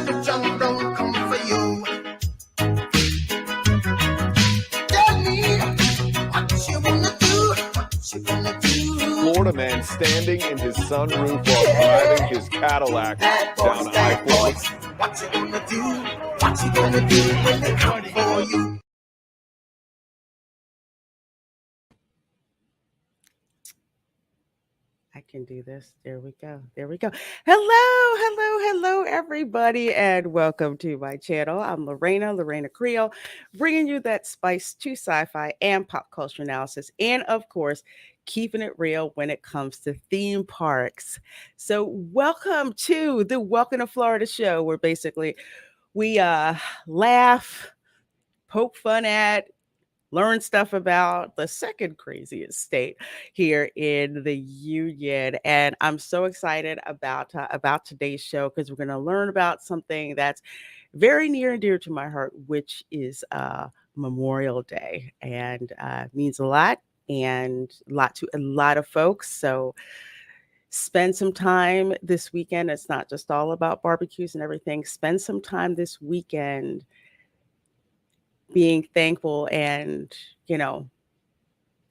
Religion don't come for you. Tell me what you wanna do. What you gonna do? Florida man standing in his sunroof while driving his Cadillac down I-40. What you gonna do? What you gonna do when they come for you? I can do this. There we go. There we go. Hello, everybody, and welcome to my channel. I'm Reina Creole, bringing you that spice to sci-fi and pop culture analysis, and of course, keeping it real when it comes to theme parks. So, welcome to Florida show, where basically we laugh, poke fun at, learn stuff about the second craziest state here in the union. And I'm so excited about today's show because we're going to learn about something that's very near and dear to my heart, which is Memorial Day, and means a lot to a lot of folks. So spend some time this weekend. It's not just all about barbecues and everything. Spend some time this weekend being thankful and,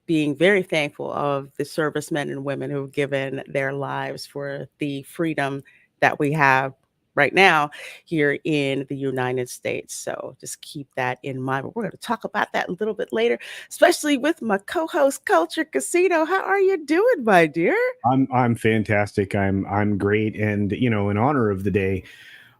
being very thankful of the servicemen and women who've given their lives for the freedom that we have right now here in the United States. So just keep that in mind. But we're going to talk about that a little bit later, especially with my co-host Culture Casino. How are you doing, my dear? I'm fantastic. I'm great. And in honor of the day,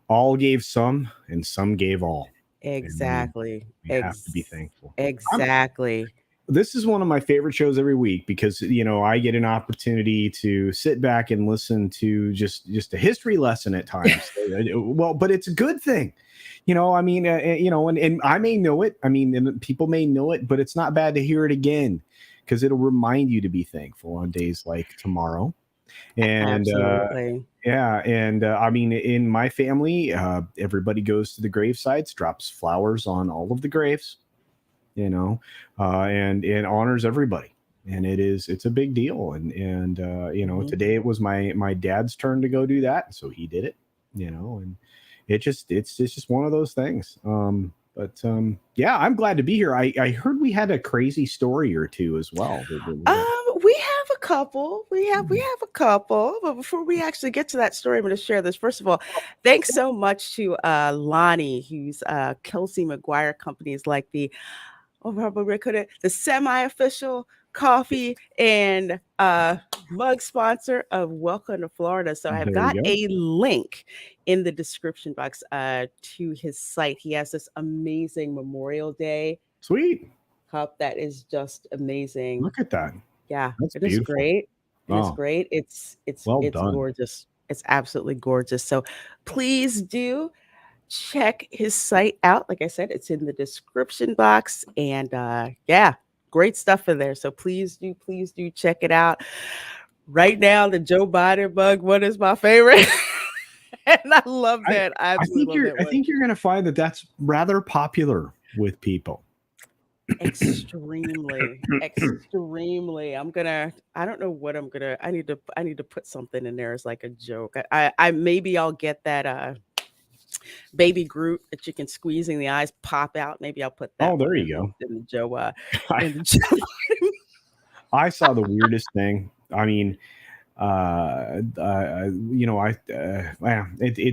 all gave some and some gave all. Exactly. We have to be thankful. Exactly. This is one of my favorite shows every week because, I get an opportunity to sit back and listen to just a history lesson at times. Well, but it's a good thing. And I may know it. And people may know it, but it's not bad to hear it again because it'll remind you to be thankful on days like tomorrow. And in my family, everybody goes to the grave sites, drops flowers on all of the graves, and honors everybody. And it's a big deal. And today it was my dad's turn to go do that, so he did it. And it's just one of those things. I'm glad to be here. I heard we had a crazy story or two as well. We have a couple. We have a couple. But before we actually get to that story, I'm going to share this. First of all, thanks so much to Lonnie, who's Kelsey McGuire Companies, like the semi-official coffee and mug sponsor of Welcome to Florida. So I've got a link in the description box to his site. He has this amazing Memorial Day sweet cup that is just amazing. Look at that. Yeah, that's it is great. It's great. It's done. Gorgeous. It's absolutely gorgeous. So please do check his site out. Like I said, it's in the description box, and great stuff in there. So please do check it out. Right now, the Joe Biden mug one is my favorite. And I love that. I think you're going to find that that's rather popular with people. Extremely. I don't know what I'm gonna. I need to put something in there as like a joke. I maybe I'll get that baby Groot that you can squeeze in the eyes pop out. Maybe I'll put that. Oh, there you go. In the Joe. I saw the weirdest thing. It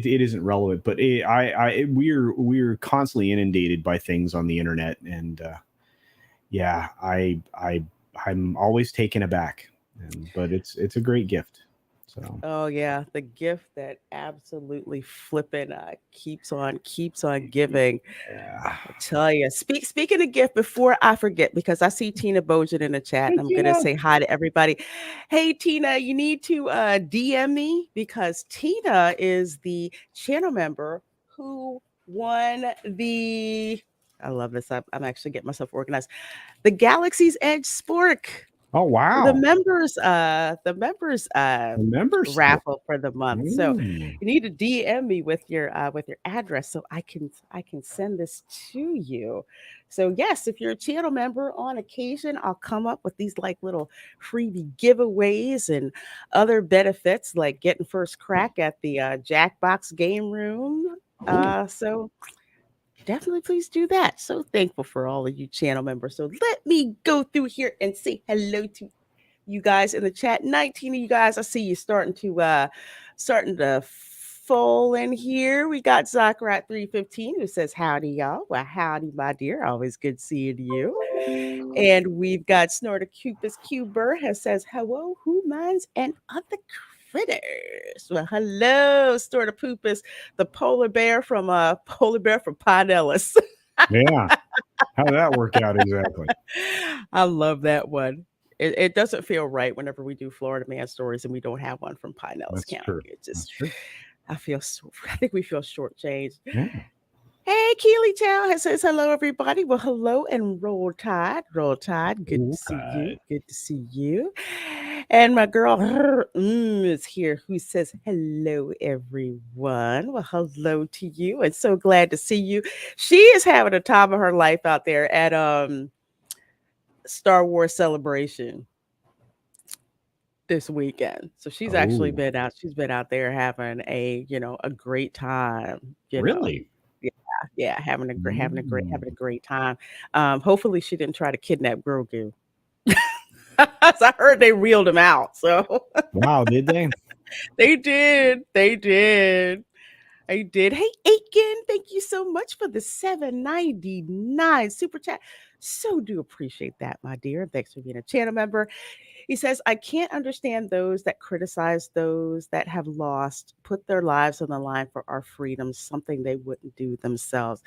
isn't relevant, but we're constantly inundated by things on the internet, and I'm always taken aback, but it's a great gift. So. Oh yeah, the gift that absolutely flipping keeps on giving. Yeah. I tell you. Speaking of gift, before I forget, because I see Tina Bojan in the chat, and I'm gonna say hi to everybody. Hey Tina, you need to DM me because Tina is the channel member who won the. I love this. I'm actually getting myself organized. The Galaxy's Edge Spork. Oh wow! The members raffle for the month. So you need to DM me with your address so I can send this to you. So yes, if you're a channel member, on occasion I'll come up with these like little freebie giveaways and other benefits, like getting first crack at the Jackbox game room So definitely please do that. So thankful for all of you channel members. So let me go through here and say hello to you guys in the chat. 19 of you guys, I see you starting to fall in here. We got Zachary at 315 who says howdy y'all. Well, howdy my dear, always good seeing you. And we've got Snorticupus Cuber who says hello, who minds and other critters. Well, hello, Snortipupus, the polar bear from Pinellas. Yeah. How did that work out exactly? I love that one. It doesn't feel right whenever we do Florida man stories and we don't have one from Pinellas That's County. true. It just, That's true. I think we feel shortchanged. Yeah. Hey, Keely Chow says hello, everybody. Well, hello and roll tide. Roll tide. Good Roll to see you. Tide. Good to see you. And my girl is here who says hello, everyone. Well, hello to you. And so glad to see you. She is having a time of her life out there at Star Wars Celebration this weekend. So she's actually Oh, been out. She's been out there having a great time. really? Yeah, having a Mm. great time. Hopefully she didn't try to kidnap Grogu. So I heard they reeled him out. So Wow, did they? they did. They did. I did. Hey, Aiken, thank you so much for the 7.99 super chat. So do appreciate that, my dear. Thanks for being a channel member. He says, I can't understand those that criticize those that have lost, put their lives on the line for our freedom, something they wouldn't do themselves.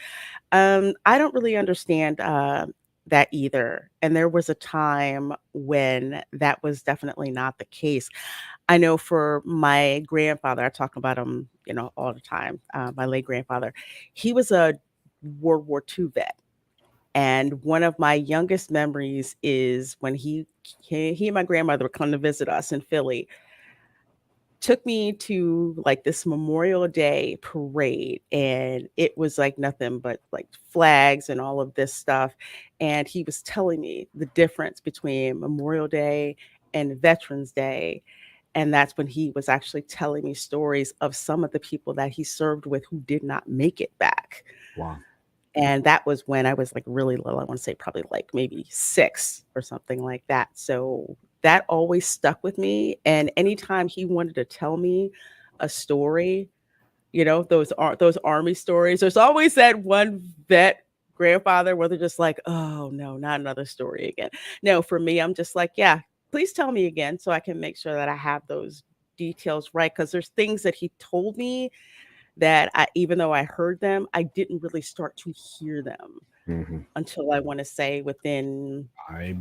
I don't really understand that either. And there was a time when that was definitely not the case. I know for my grandfather, I talk about him, all the time. My late grandfather, he was a World War II vet. And one of my youngest memories is when he and my grandmother would come to visit us in Philly. Took me to like this Memorial Day parade, and it was like nothing but like flags and all of this stuff. And he was telling me the difference between Memorial Day and Veterans Day. And that's when he was actually telling me stories of some of the people that he served with who did not make it back. Wow. And that was when I was like really little. I want to say probably like maybe 6 or something like that. So that always stuck with me. And anytime he wanted to tell me a story, those army stories, there's always that one vet grandfather where they're just like, oh no, not another story again. No, for me, I'm just like, yeah, please tell me again so I can make sure that I have those details right. Because there's things that he told me that even though I heard them, I didn't really start to hear them until I want to say within I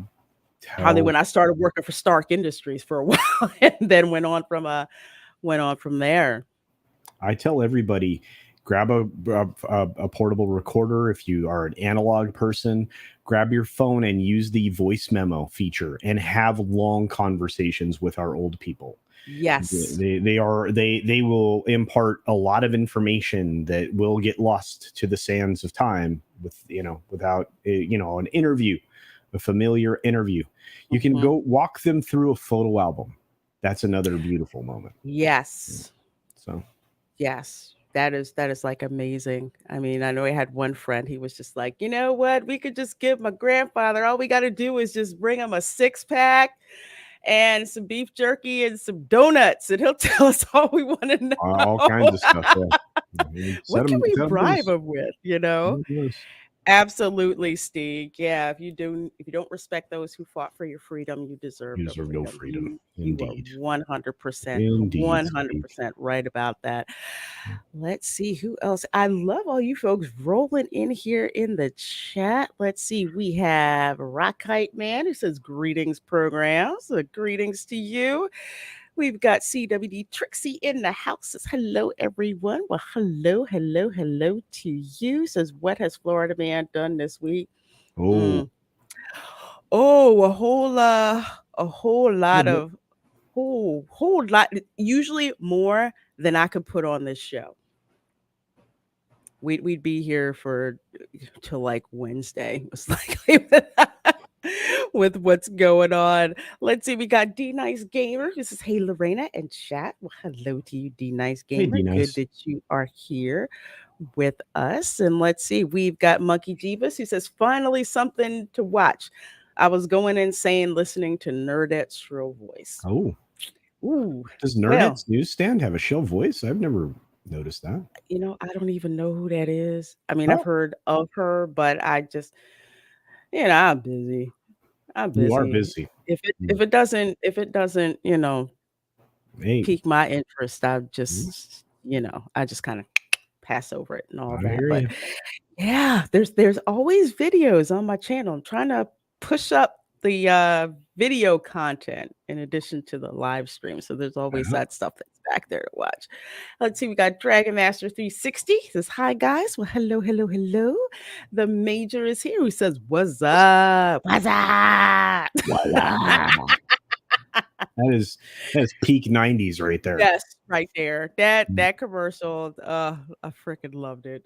probably tell when I started working for Stark Industries for a while, and then went on from there. I tell everybody, grab a portable recorder. If you are an analog person, grab your phone and use the voice memo feature and have long conversations with our old people. Yes, they will impart a lot of information that will get lost to the sands of time without an interview, a familiar interview. You can go walk them through a photo album. That's another beautiful moment. Yes. So yes, that is like amazing. I mean, I know I had one friend, he was just like, you know what, we could just give my grandfather, all we got to do is just bring him a 6-pack and some beef jerky and some donuts, and he'll tell us all we want to know. all kinds of stuff. Yeah. What can we bribe him with? Absolutely, Steve. Yeah, if you don't respect those who fought for your freedom, you deserve no freedom. You Indeed. are 100%, Indeed, 100% right about that. Let's see who else. I love all you folks rolling in here in the chat. Let's see. We have Rockite Man who says greetings, programs. Greetings to you. We've got CWD Trixie in the house. Says hello, everyone. Well, hello to you. Says, what has Florida Man done this week? Oh, Oh, a whole lot. Usually more than I could put on this show. We'd be here till like Wednesday. It's like with what's going on. Let's see. We got D Nice Gamer. This is hey Lorena and chat. Well, hello to you, D Nice Gamer. D-Nice. Good that you are here. with us. And let's see, we've got Monkey Jeebus who says, finally something to watch. I was going insane listening to Nerdette's shrill voice. Oh, Ooh, does well, Nerdette's newsstand have a shrill voice? I've never noticed that. I don't even know who that is. I mean, I've Oh, heard of her, but I just, I'm busy. I'm you are busy. busy. If it doesn't, Hey, pique my interest, mm, I just kind of pass over it and all I that. hear But you. yeah, there's always videos on my channel. I'm trying to push up the video content in addition to the live stream. So there's always Uh-huh. that stuff that's back there to watch. Let's see, we got Dragon Master 360 says, hi guys. Well, hello, hello, hello. The major is here who says, what's up? What's up? Voila. That is peak 90s right there. Yes, right there. That commercial, I freaking loved it.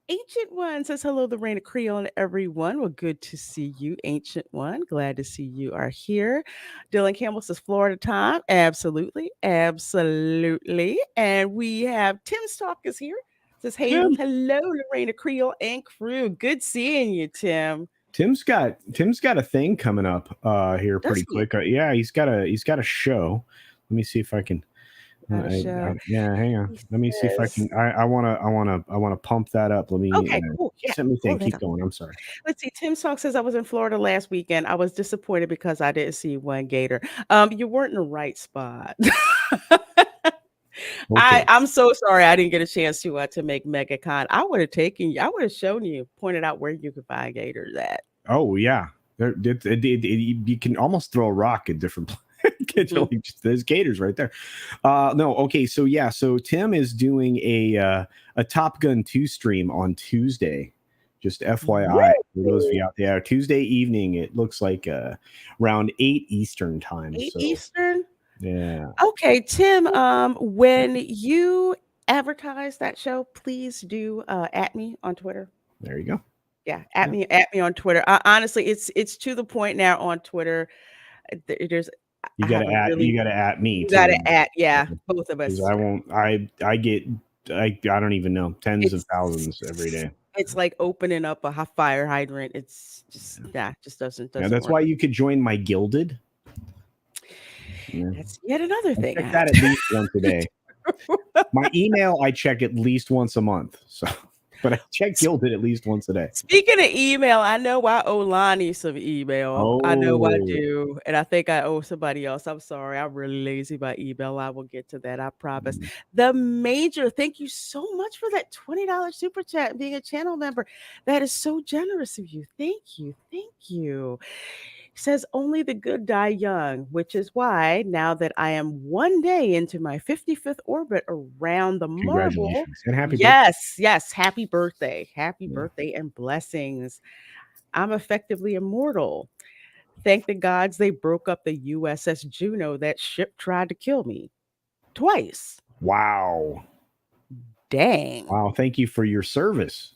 Ancient One says, hello, the Reina Creole and everyone. Well, good to see you, Ancient One. Glad to see you are here. Dylan Campbell says, Florida time. Absolutely. Absolutely. And we have Tim's Talk is here. Says, hey, Tim. hello, Lorena Creole and crew. Good seeing you, Tim. Tim's got a thing coming up here Does pretty he? quick. Yeah, he's got a show. Let me see if I can. Got a show. Yeah, hang on. He Let me see if I says- can. I wanna pump that up. Let me. Okay, cool. Yeah. Send me thing. Hold that Keep up. going. I'm sorry. Let's see. Tim Talk says I was in Florida last weekend. I was disappointed because I didn't see one gator. You weren't in the right spot. Okay. I'm so sorry I didn't get a chance to make MegaCon. I would have taken you. I would have shown you, pointed out where you could find gators at. Oh yeah. You can almost throw a rock at different there's gators right there. No, okay, so yeah, so Tim is doing a Top Gun 2 stream on Tuesday. Just FYI for those of you out there. Tuesday evening, it looks like around 8 Eastern time. 8 So Eastern. yeah. Okay, Tim. When you advertise that show, please do at me on Twitter. There you go. Yeah, at me on Twitter. Honestly, it's to the point now on Twitter. There's You gotta at me. You too. gotta at both of us. I won't. I get. I don't even know, tens of thousands every day. It's like opening up a fire hydrant. It's just just doesn't. Yeah, that's work. why you could join my Gilded. Yeah. That's yet another thing. I check that at least once a day. My email I check at least once a month. So, but I check Gilded at least once a day. Speaking of email, I know I owe Lonnie some email. I know I do, and I think I owe somebody else. I'm sorry, I'm really lazy by email. I will get to that. I promise. The major, thank you so much for that $20 super chat and being a channel member. That is so generous of you. Thank you, thank you. Says only the good die young, which is why now that I am one day into my 55th orbit around the marble. Congratulations and happy yes, happy birthday. Happy birthday and blessings. I'm effectively immortal. Thank the gods they broke up the USS Juno. That ship tried to kill me twice. Wow. Dang. Wow. Thank you for your service.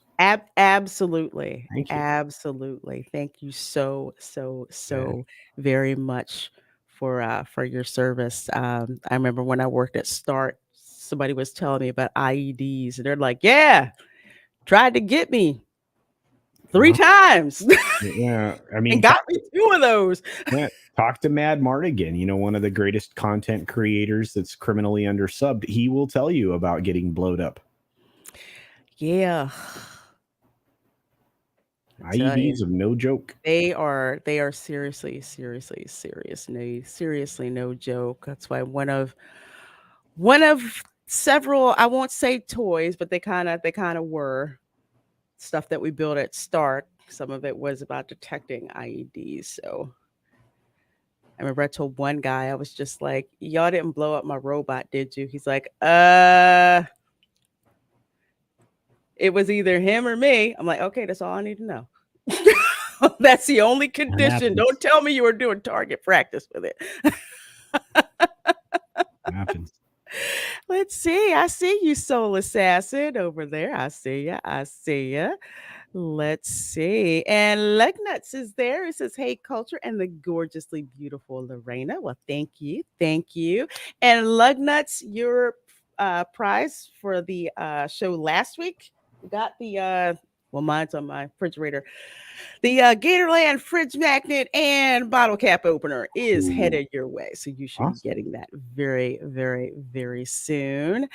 Absolutely. Thank you. Absolutely. Thank you so very much for your service. I remember when I worked at Start, somebody was telling me about IEDs, and they're like, "Yeah, tried to get me 3 times." Yeah, I mean, and got me 2 of those. Yeah, talk to Mad Mardigan, one of the greatest content creators that's criminally undersubbed. He will tell you about getting blowed up. Yeah. IEDs are no joke. They are seriously no joke. That's why one of several, I won't say toys, but they kind of were stuff that we built at Start. Some of it was about detecting IEDs. So I remember I told one guy, I was just like, y'all didn't blow up my robot, did you? He's like, it was either him or me. I'm like, okay, that's all I need to know. That's the only condition. Don't tell me you were doing target practice with it. Happens. Let's see. I see you, Soul Assassin, over there. I see ya. Let's see. And Lugnuts is there. It says, hey, culture, and the gorgeously beautiful Lorena. Well, thank you. And Lugnuts, your prize for the show last week got the well, mine's on my refrigerator. The Gatorland fridge magnet and bottle cap opener is Ooh. headed your way. So you should be Awesome. getting that very, very, very soon.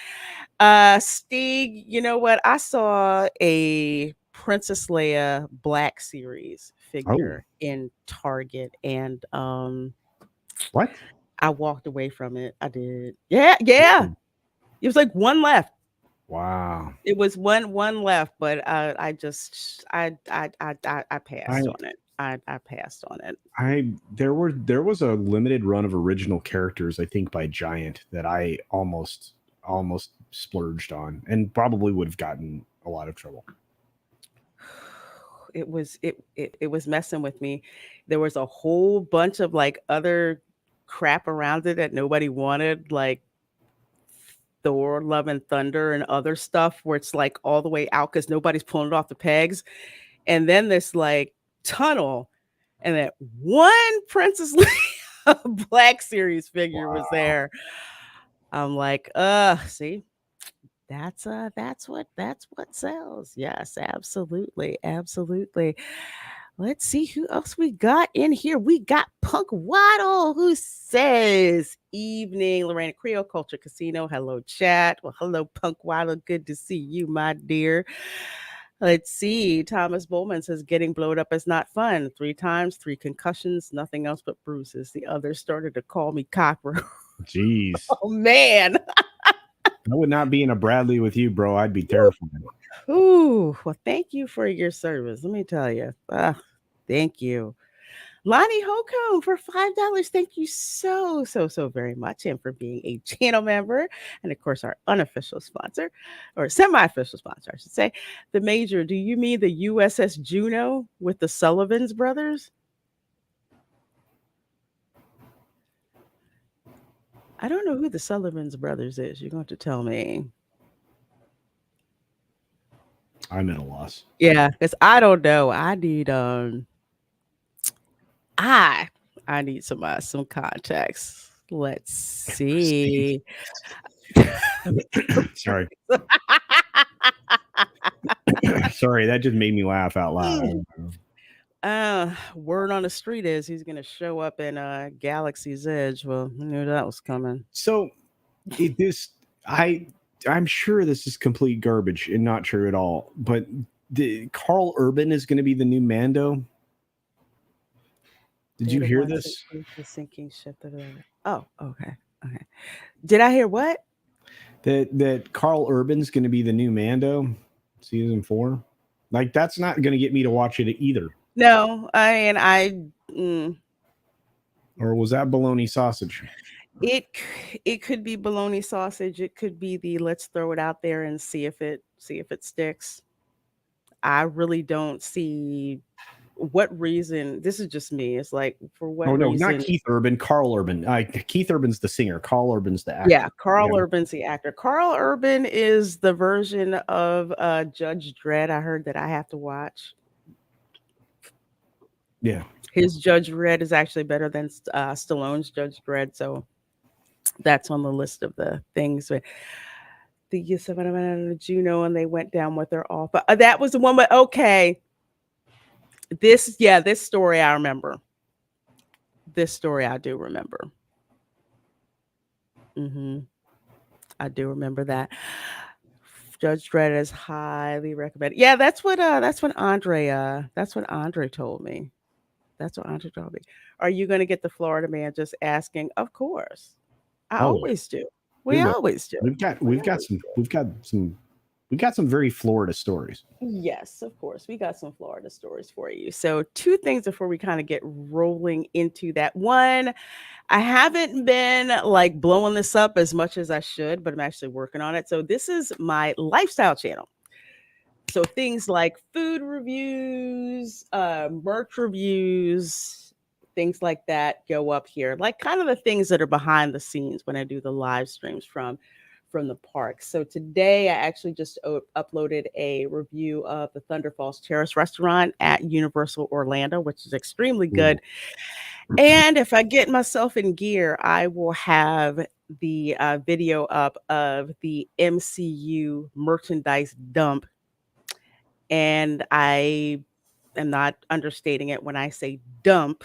Stig, you know what? I saw a Princess Leia Black Series Oh, figure in Target, and what? I walked away from it. I did. Yeah, yeah. Ooh, It was like one left. wow. It was one left, but I just I passed I on it. I passed on it. there was a limited run of original characters, I think, by Giant that I almost splurged on and probably would have gotten a lot of trouble. It was messing with me. There was a whole bunch of like other crap around it that nobody wanted, like Thor, Love and Thunder, and other stuff where it's like all the way out because nobody's pulling it off the pegs. And then this like tunnel, and that one Princess Leia Black Series figure was Wow. there. I'm like, see, that's what sells. Yes, absolutely, absolutely. Let's see who else we got in here. We got Punk Waddle, who says, "Evening, Lorena Creole Culture Casino. Hello, chat. Well, hello, Punk Waddle. Good to see you, my dear." Let's see. Thomas Bowman says, "Getting blowed up is not fun. 3 times, 3 concussions, nothing else but bruises. The others started to call me cockroach." Jeez. Oh, man. I would not be in a Bradley with you, bro. I'd be terrified. Ooh, well, thank you for your service. Let me tell you. Thank you. Lonnie Holcomb for $5. Thank you so very much. And for being a channel member. And of course, our unofficial sponsor, or semi-official sponsor, I should say. The Major, do you mean the USS Juno with the Sullivans brothers? I don't know who the Sullivans brothers is. You're going to tell me. I'm at a loss. Yeah, because I don't know. I need I need some context. Let's see. Sorry. Sorry, that just made me laugh out loud. Word on the street is he's gonna show up in Galaxy's Edge. Well, I knew that was coming. So I'm sure this is complete garbage and not true at all. But Carl Urban is going to be the new Mando. Did you hear this? The sinking ship. Oh, okay. Did I hear what? That Carl Urban's going to be the new Mando, season 4. Like, that's not going to get me to watch it either. No, Or was that bologna sausage? It could be bologna sausage. It could be the let's throw it out there and see if it sticks. I really don't see what reason. This is just me. It's like, for what reason? Oh no, not Keith Urban, Carl Urban. Keith Urban's the singer. Carl Urban's the actor. Yeah, Carl Urban's the actor. Carl Urban is the version of Judge Dredd I heard that I have to watch. Yeah. His Judge Dredd is actually better than Stallone's Judge Dredd, so that's on the list of the things. But the Juno, and they went down with her off. But that was the one. But okay, this story I remember. This story I do remember. I do remember that. Judge Dredd is highly recommended. Yeah, that's what Andre told me. That's what Andre told me. Are you going to get the Florida Man? Just asking. Of course, I always do. We always do. We've got some very Florida stories. Yes, of course. We got some Florida stories for you. So 2 things before we kind of get rolling into that. One, I haven't been like blowing this up as much as I should, but I'm actually working on it. So this is my lifestyle channel. So things like food reviews, merch reviews, things like that go up here. Like kind of the things that are behind the scenes when I do the live streams from the park. So today I actually just uploaded a review of the Thunder Falls Terrace restaurant at Universal Orlando, which is extremely good. And if I get myself in gear, I will have the video up of the MCU merchandise dump And I am not understating it when I say dump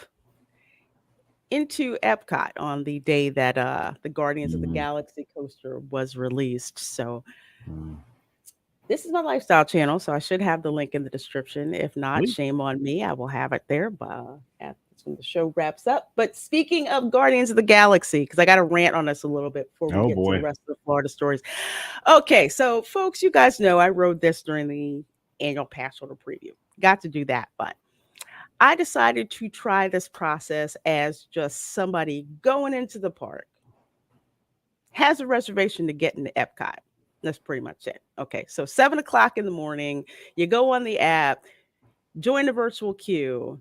into Epcot on the day that the Guardians of the Mm, Galaxy coaster was released. So mm. this is my lifestyle channel, so I should have the link in the description. If not, Sweet. shame on me. I will have it there when the show wraps up. But speaking of Guardians of the Galaxy, because I got to rant on this a little bit before we Oh get to the boy. rest of the Florida stories. Okay, so folks, you guys know I rode this during the annual pass holder preview. Got to do that, but I decided to try this process as just somebody going into the park, has a reservation to get into Epcot. That's pretty much it. Okay, so 7 o'clock in the morning, you go on the app, join the virtual queue.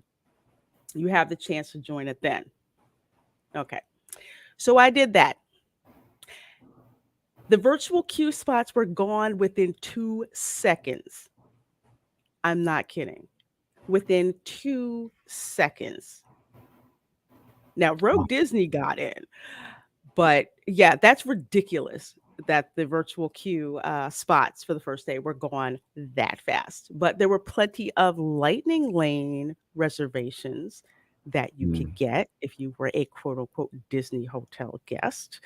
You have the chance to join it then. Okay, so I did that. The virtual queue spots were gone within 2 seconds. I'm not kidding. Within 2 seconds. Now, Rogue Disney got in, but yeah, that's ridiculous that the virtual queue spots for the first day were gone that fast. But there were plenty of Lightning Lane reservations that you Mm. could get if you were a quote unquote Disney hotel guest.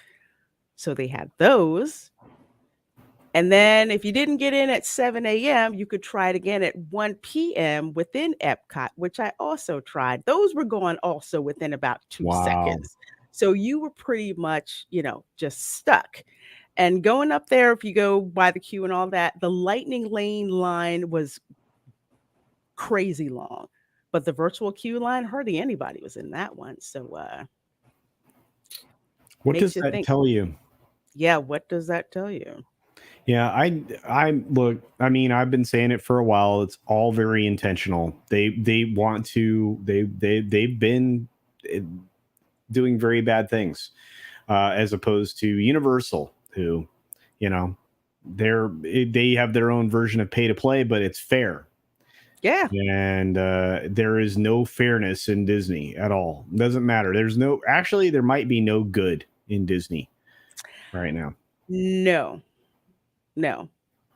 So they had those. And then if you didn't get in at 7 a.m., you could try it again at 1 p.m. within Epcot, which I also tried. Those were going also within about 2 Wow. seconds. So you were pretty much, just stuck. And going up there, if you go by the queue and all that, the Lightning Lane line was crazy long. But the virtual queue line, hardly anybody was in that one. So What makes does you that think. tell you? Yeah, what does that tell you? Yeah, I look, I mean, I've been saying it for a while. It's all very intentional. They want to, they've been doing very bad things, as opposed to Universal, who, you know, they have their own version of pay to play, but it's fair. Yeah. And there is no fairness in Disney at all. It doesn't matter. Actually, there might be no good in Disney right now. No.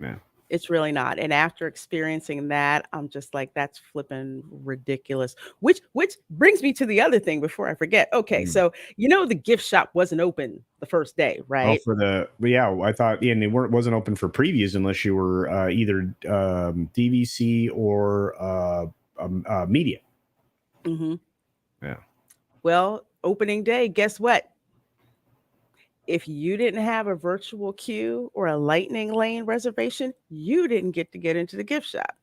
Yeah. It's really not. And after experiencing that, I'm just like, that's flipping ridiculous. Which brings me to the other thing before I forget. Okay, so the gift shop wasn't open the first day, Oh, right? I thought, and it wasn't open for previews unless you were either DVC or media. Mm-hmm. Yeah. Well, opening day, guess what? If you didn't have a virtual queue or a Lightning Lane reservation, you didn't get to get into the gift shop.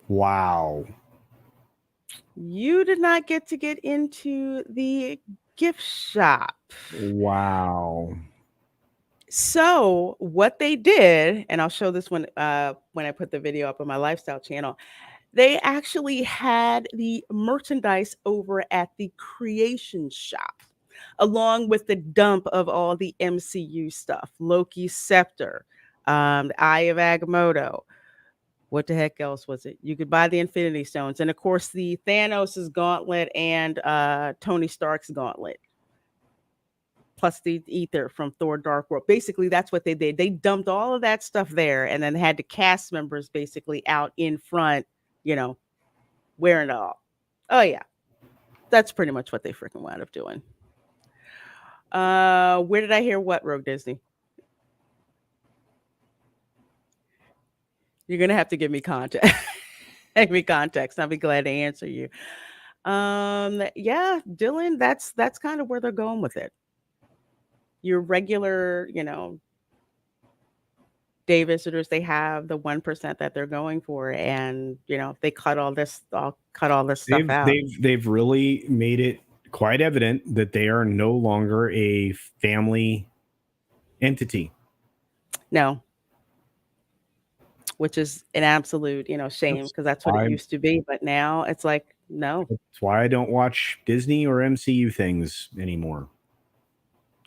Wow. You did not get to get into the gift shop. Wow. So what they did, and I'll show this when I put the video up on my lifestyle channel, they actually had the merchandise over at the creation shop, along with the dump of all the MCU stuff, Loki's scepter, the Eye of Agamotto. What the heck else was it? You could buy the Infinity Stones, and of course the Thanos' gauntlet and Tony Stark's gauntlet, plus the ether from Thor Dark World. Basically, that's what they did. They dumped all of that stuff there and then had the cast members basically out in front, wearing it all. Oh, yeah. That's pretty much what they freaking wound up doing. Where did I hear what, Rogue Disney? You're going to have to give me context. Give me context. I'll be glad to answer you. Yeah, Dylan, that's kind of where they're going with it. Your regular, day visitors, they have the 1% that they're going for, and they cut all this stuff out. They've really made it quite evident that they are no longer a family entity. No, which is an absolute shame, because that's what it used to be, but now it's like, no. That's why I don't watch Disney or MCU things anymore.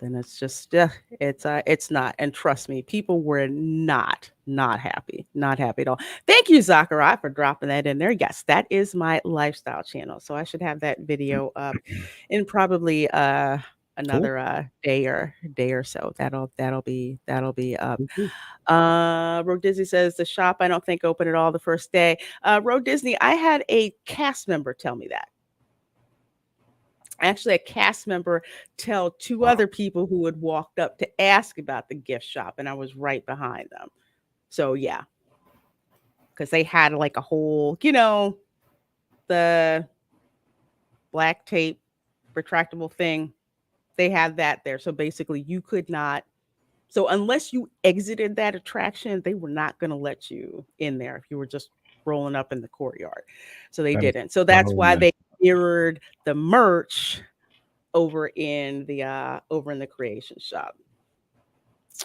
Then it's just it's not. And trust me, people were not happy at all. Thank you, Zachariah, for dropping that in there. Yes, that is my lifestyle channel, so I should have that video up in probably a another day or so. That'll be up. Cool. Road Disney says the shop I don't think opened at all the first day. Road Disney, I had a cast member tell me that. Actually, a cast member tell two Wow. other people who had walked up to ask about the gift shop, and I was right behind them. So yeah, because they had like a whole, the black tape retractable thing. They had that there. So basically, you could not. So unless you exited that attraction, they were not going to let you in there if you were just rolling up in the courtyard. So they That is didn't. So that's so why messed they mirrored the merch over in the creation shop.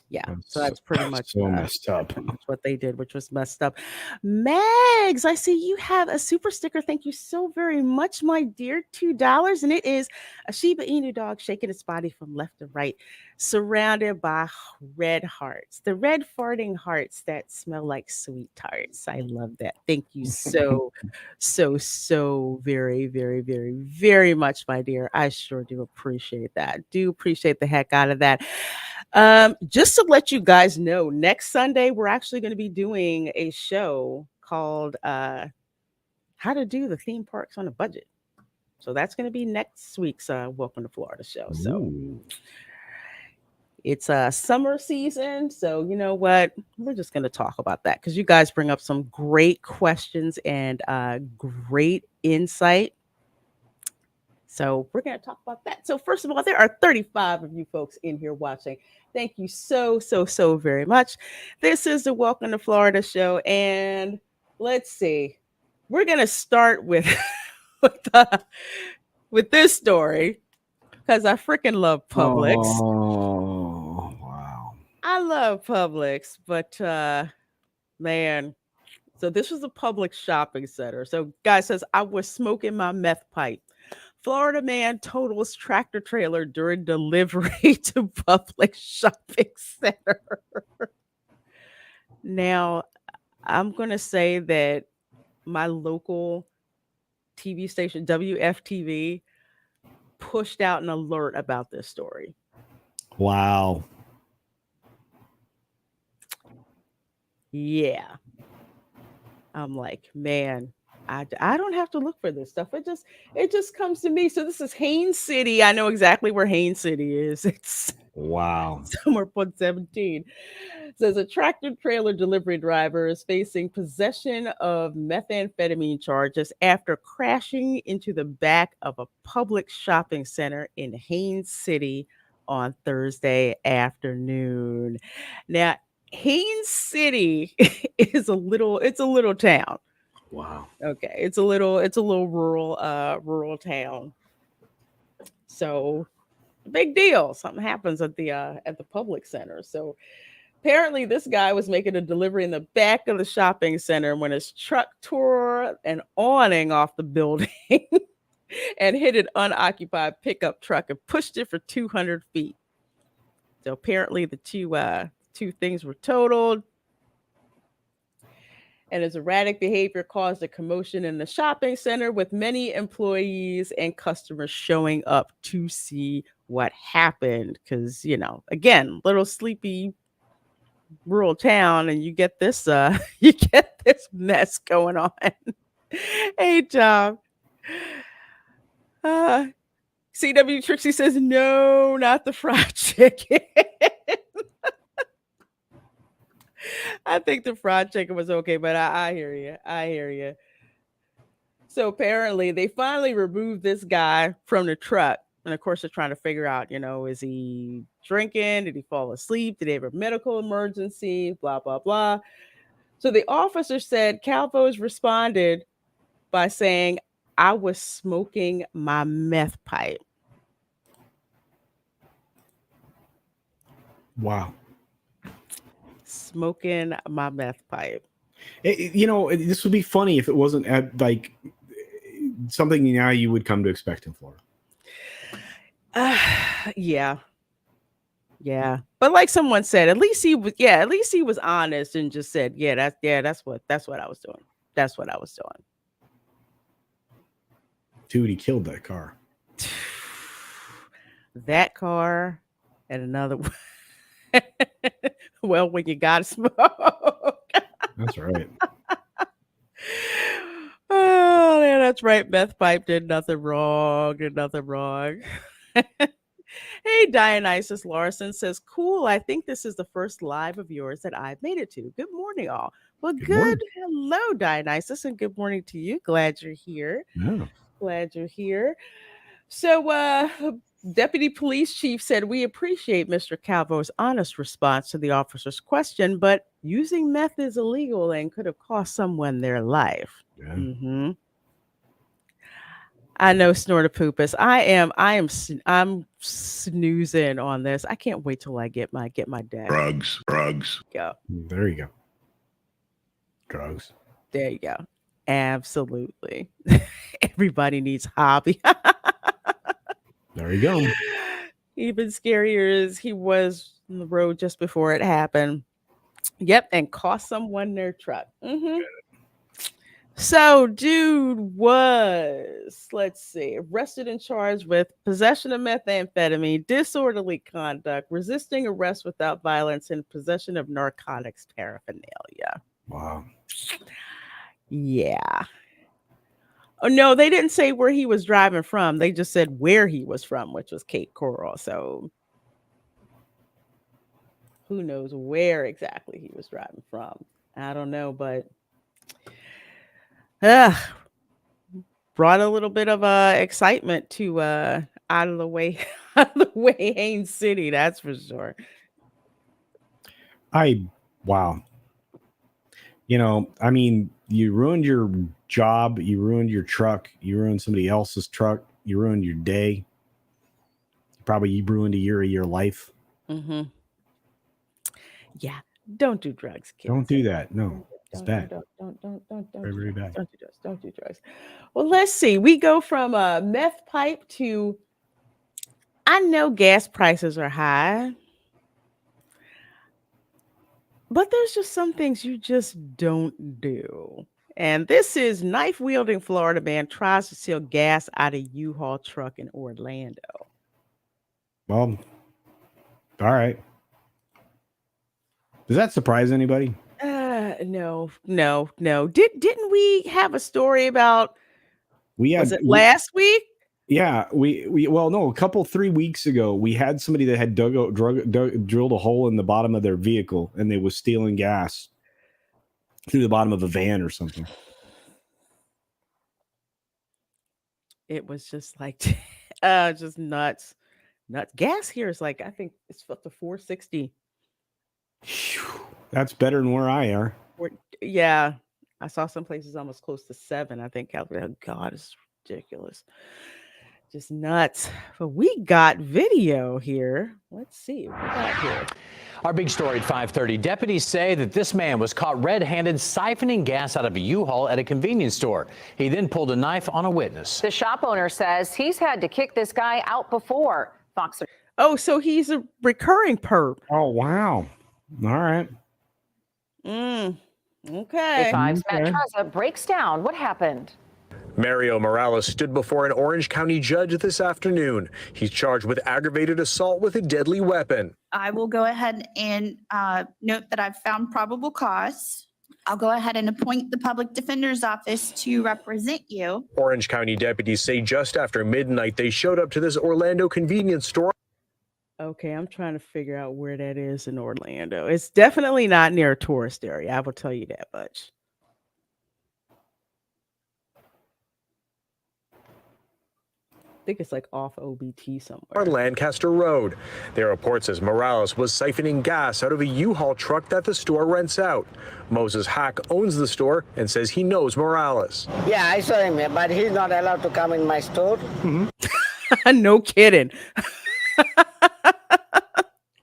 Yeah, so that's pretty much so messed up. what they did, which was messed up. Megs, I see you have a super sticker. Thank you so very much, my dear. $2, and it is a Shiba Inu dog shaking its body from left to right, surrounded by red hearts. The red farting hearts that smell like sweet tarts. I love that. Thank you so very, very, very, very much, my dear. I sure do appreciate that. Do appreciate the heck out of that. Just to let you guys know, next Sunday we're actually going to be doing a show called How to Do the Theme Parks on a Budget. So that's going to be next week's Welcome to Florida show. So Ooh. it's summer season. So you know what? We're just going to talk about that because you guys bring up some great questions and great insight. So we're going to talk about that. So first of all, there are 35 of you folks in here watching. Thank you so very much. This is the Welcome to Florida show. And let's see. We're going to start with with this story because I freaking love Publix. Oh, wow. I love Publix, but man. So this was a Publix shopping center. So guy says, I was smoking my meth pipe. Florida man totals tractor trailer during delivery to Publix shopping center. Now, I'm going to say that my local TV station, WFTV, pushed out an alert about this story. Wow. Yeah. I'm like, man, I don't have to look for this stuff. It just comes to me. So this is Haines City. I know exactly where Haines City is. It's Wow. somewhere point 17. Says a tractor trailer delivery driver is facing possession of methamphetamine charges after crashing into the back of a Publix shopping center in Haines City on Thursday afternoon. Now, Haines City is a little town. Wow. Okay, it's a little rural town. So big deal. Something happens at the Publix center. So apparently this guy was making a delivery in the back of the shopping center when his truck tore an awning off the building and hit an unoccupied pickup truck and pushed it for 200 feet. So apparently the two things were totaled. And his erratic behavior caused a commotion in the shopping center, with many employees and customers showing up to see what happened. Because, again, little sleepy rural town, and you get this mess going on. Hey, Tom. CW Trixie says, no, not the fried chicken. I think the fried chicken was okay, but I hear you. I hear you. So apparently they finally removed this guy from the truck. And of course, they're trying to figure out, is he drinking? Did he fall asleep? Did he have a medical emergency? Blah, blah, blah. So the officer said Calvo's responded by saying, I was smoking my meth pipe. Wow. Smoking my meth pipe. This would be funny if it wasn't like something now you would come to expect in Florida. Yeah. But like someone said, at least he was honest and just said, that's what I was doing. That's what I was doing. Dude, he killed that car. that car and another one. Well, when you got to smoke. That's right. Oh, yeah, that's right. Meth pipe did nothing wrong. Did nothing wrong. Hey, Dionysus Larson says, cool. I think this is the first live of yours that I've made it to. Good morning, all. Well, Good morning. Hello, Dionysus, and good morning to you. Glad you're here. Yeah. Glad you're here. So, Deputy Police Chief said, we appreciate Mr. Calvo's honest response to the officer's question, but using meth is illegal and could have cost someone their life. Yeah. Mm-hmm. I know, Snortopoopas. I'm snoozing on this. I can't wait till I get my deck. Drugs. Go. There you go. Drugs. There you go. Absolutely. Everybody needs hobby. There you go. Even scarier is he was on the road just before it happened. Yep, and cost someone their truck. Mm-hmm. So, dude was, let's see, arrested and charged with possession of methamphetamine, disorderly conduct, resisting arrest without violence, and possession of narcotics paraphernalia. Wow. Yeah. Oh, no, they didn't say where he was driving from. They just said where he was from, which was Cape Coral. So, who knows where exactly he was driving from? I don't know, but brought a little bit of excitement to out of the way Haines City, that's for sure. Wow. You know, I mean, you ruined your job, you ruined your truck, you ruined somebody else's truck, you ruined your day. Probably you ruined a year of your life. Mm-hmm. Yeah, don't do drugs, kids. Don't do that. No, it's bad. Don't Very bad. Don't do drugs. Don't do drugs. Well, let's see. We go from meth pipe to, I know gas prices are high, but there's just some things you just don't do. And this is knife-wielding Florida man tries to steal gas out of U-Haul truck in Orlando. Well, all right. Does that surprise anybody? No. Didn't we have a story about, was it last week? Yeah, we well, no, a couple 3 weeks ago, we had somebody that had drilled a hole in the bottom of their vehicle, and they was stealing gas through the bottom of a van or something. It was just like, just nuts. Gas here is like, I think it's up to $4.60. That's better than where I are. Yeah, I saw some places almost close to $7. I think, oh God, it's ridiculous. Just nuts. But we got video here. Let's see what we got here. Our big story at 5:30. Deputies say that this man was caught red-handed siphoning gas out of a U-Haul at a convenience store. He then pulled a knife on a witness. The shop owner says he's had to kick this guy out before. Fox. Oh, so he's a recurring perp. Oh, wow. All right. Okay. 5's Matt Trezza breaks down what happened. Mario Morales stood before an Orange County judge this afternoon. He's charged with aggravated assault with a deadly weapon. I will go ahead and note that I've found probable cause. I'll go ahead and appoint the public defender's office to represent you. Orange County deputies say just after midnight, they showed up to this Orlando convenience store. Okay, I'm trying to figure out where that is in Orlando. It's definitely not near a tourist area. I will tell you that much. I think it's like off OBT somewhere. On Lancaster Road. Their report says Morales was siphoning gas out of a U-Haul truck that the store rents out. Moses Hack owns the store and says he knows Morales. Yeah, I saw him, but he's not allowed to come in my store. Mm-hmm. No kidding.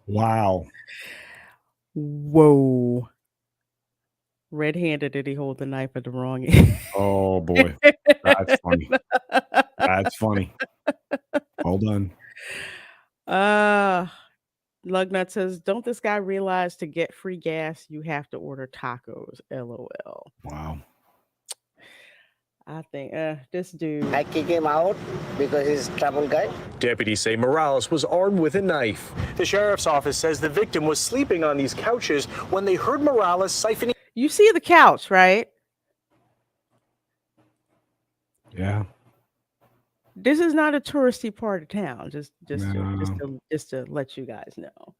Wow. Whoa. Red-handed, did he hold the knife at the wrong end? Oh, boy. That's funny. That's funny. Well done. Lugnut says, don't this guy realize to get free gas, you have to order tacos? LOL. Wow. I think this dude. I kick him out because he's a trouble guy. Deputies say Morales was armed with a knife. The sheriff's office says the victim was sleeping on these couches when they heard Morales siphoning. You see the couch, right? Yeah. This is not a touristy part of town. Just No. to let you guys know.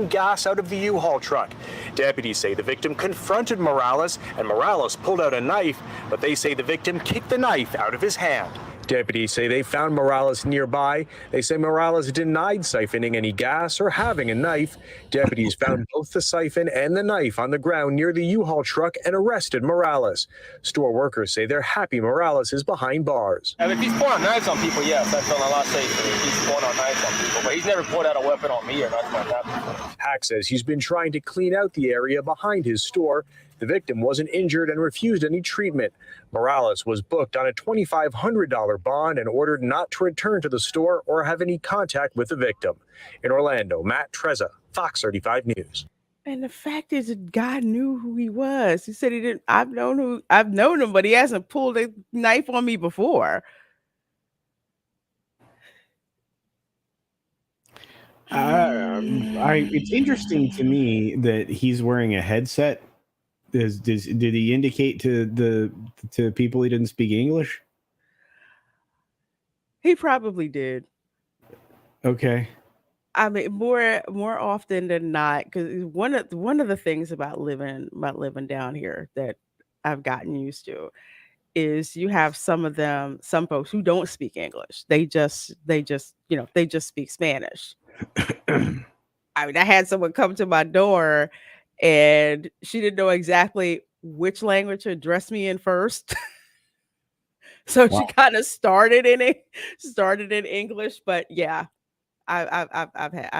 Gas out of the U-Haul truck. Deputies say the victim confronted Morales and Morales pulled out a knife, but they say the victim kicked the knife out of his hand. Deputies say they found Morales nearby. They say Morales denied siphoning any gas or having a knife. Deputies found both the siphon and the knife on the ground near the U-Haul truck and arrested Morales. Store workers say they're happy Morales is behind bars. And if he's pouring knives on people, yes, that's on a lot safer. He's pouring on knives on people, but he's never pulled out a weapon on me or nothing like that before. Hack says he's been trying to clean out the area behind his store. The victim wasn't injured and refused any treatment. Morales was booked on a $2,500 bond and ordered not to return to the store or have any contact with the victim. In Orlando, Matt Trezza, Fox 35 News. And the fact is, that God knew who he was. He said he didn't. I've known him, but he hasn't pulled a knife on me before. It's interesting to me that he's wearing a headset. Did he indicate to people he didn't speak English? He probably did. Okay. I mean, more often than not, because one of the things about living down here that I've gotten used to is you have some folks who don't speak English. They just speak Spanish. I mean, I had someone come to my door and she didn't know exactly which language to address me in first. So Wow. she kind of started in English, but yeah, I've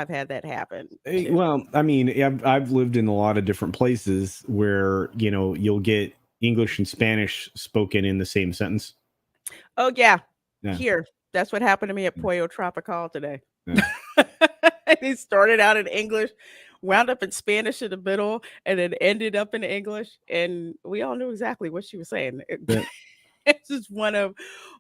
had that happen. Too. Well, I mean, I've lived in a lot of different places where, you'll get English and Spanish spoken in the same sentence. Oh yeah. Yeah. Here. That's what happened to me at Pollo Tropical today. Yeah. He started out in English, wound up in Spanish in the middle, and then ended up in English, and we all knew exactly what she was saying. Yeah. It's just one of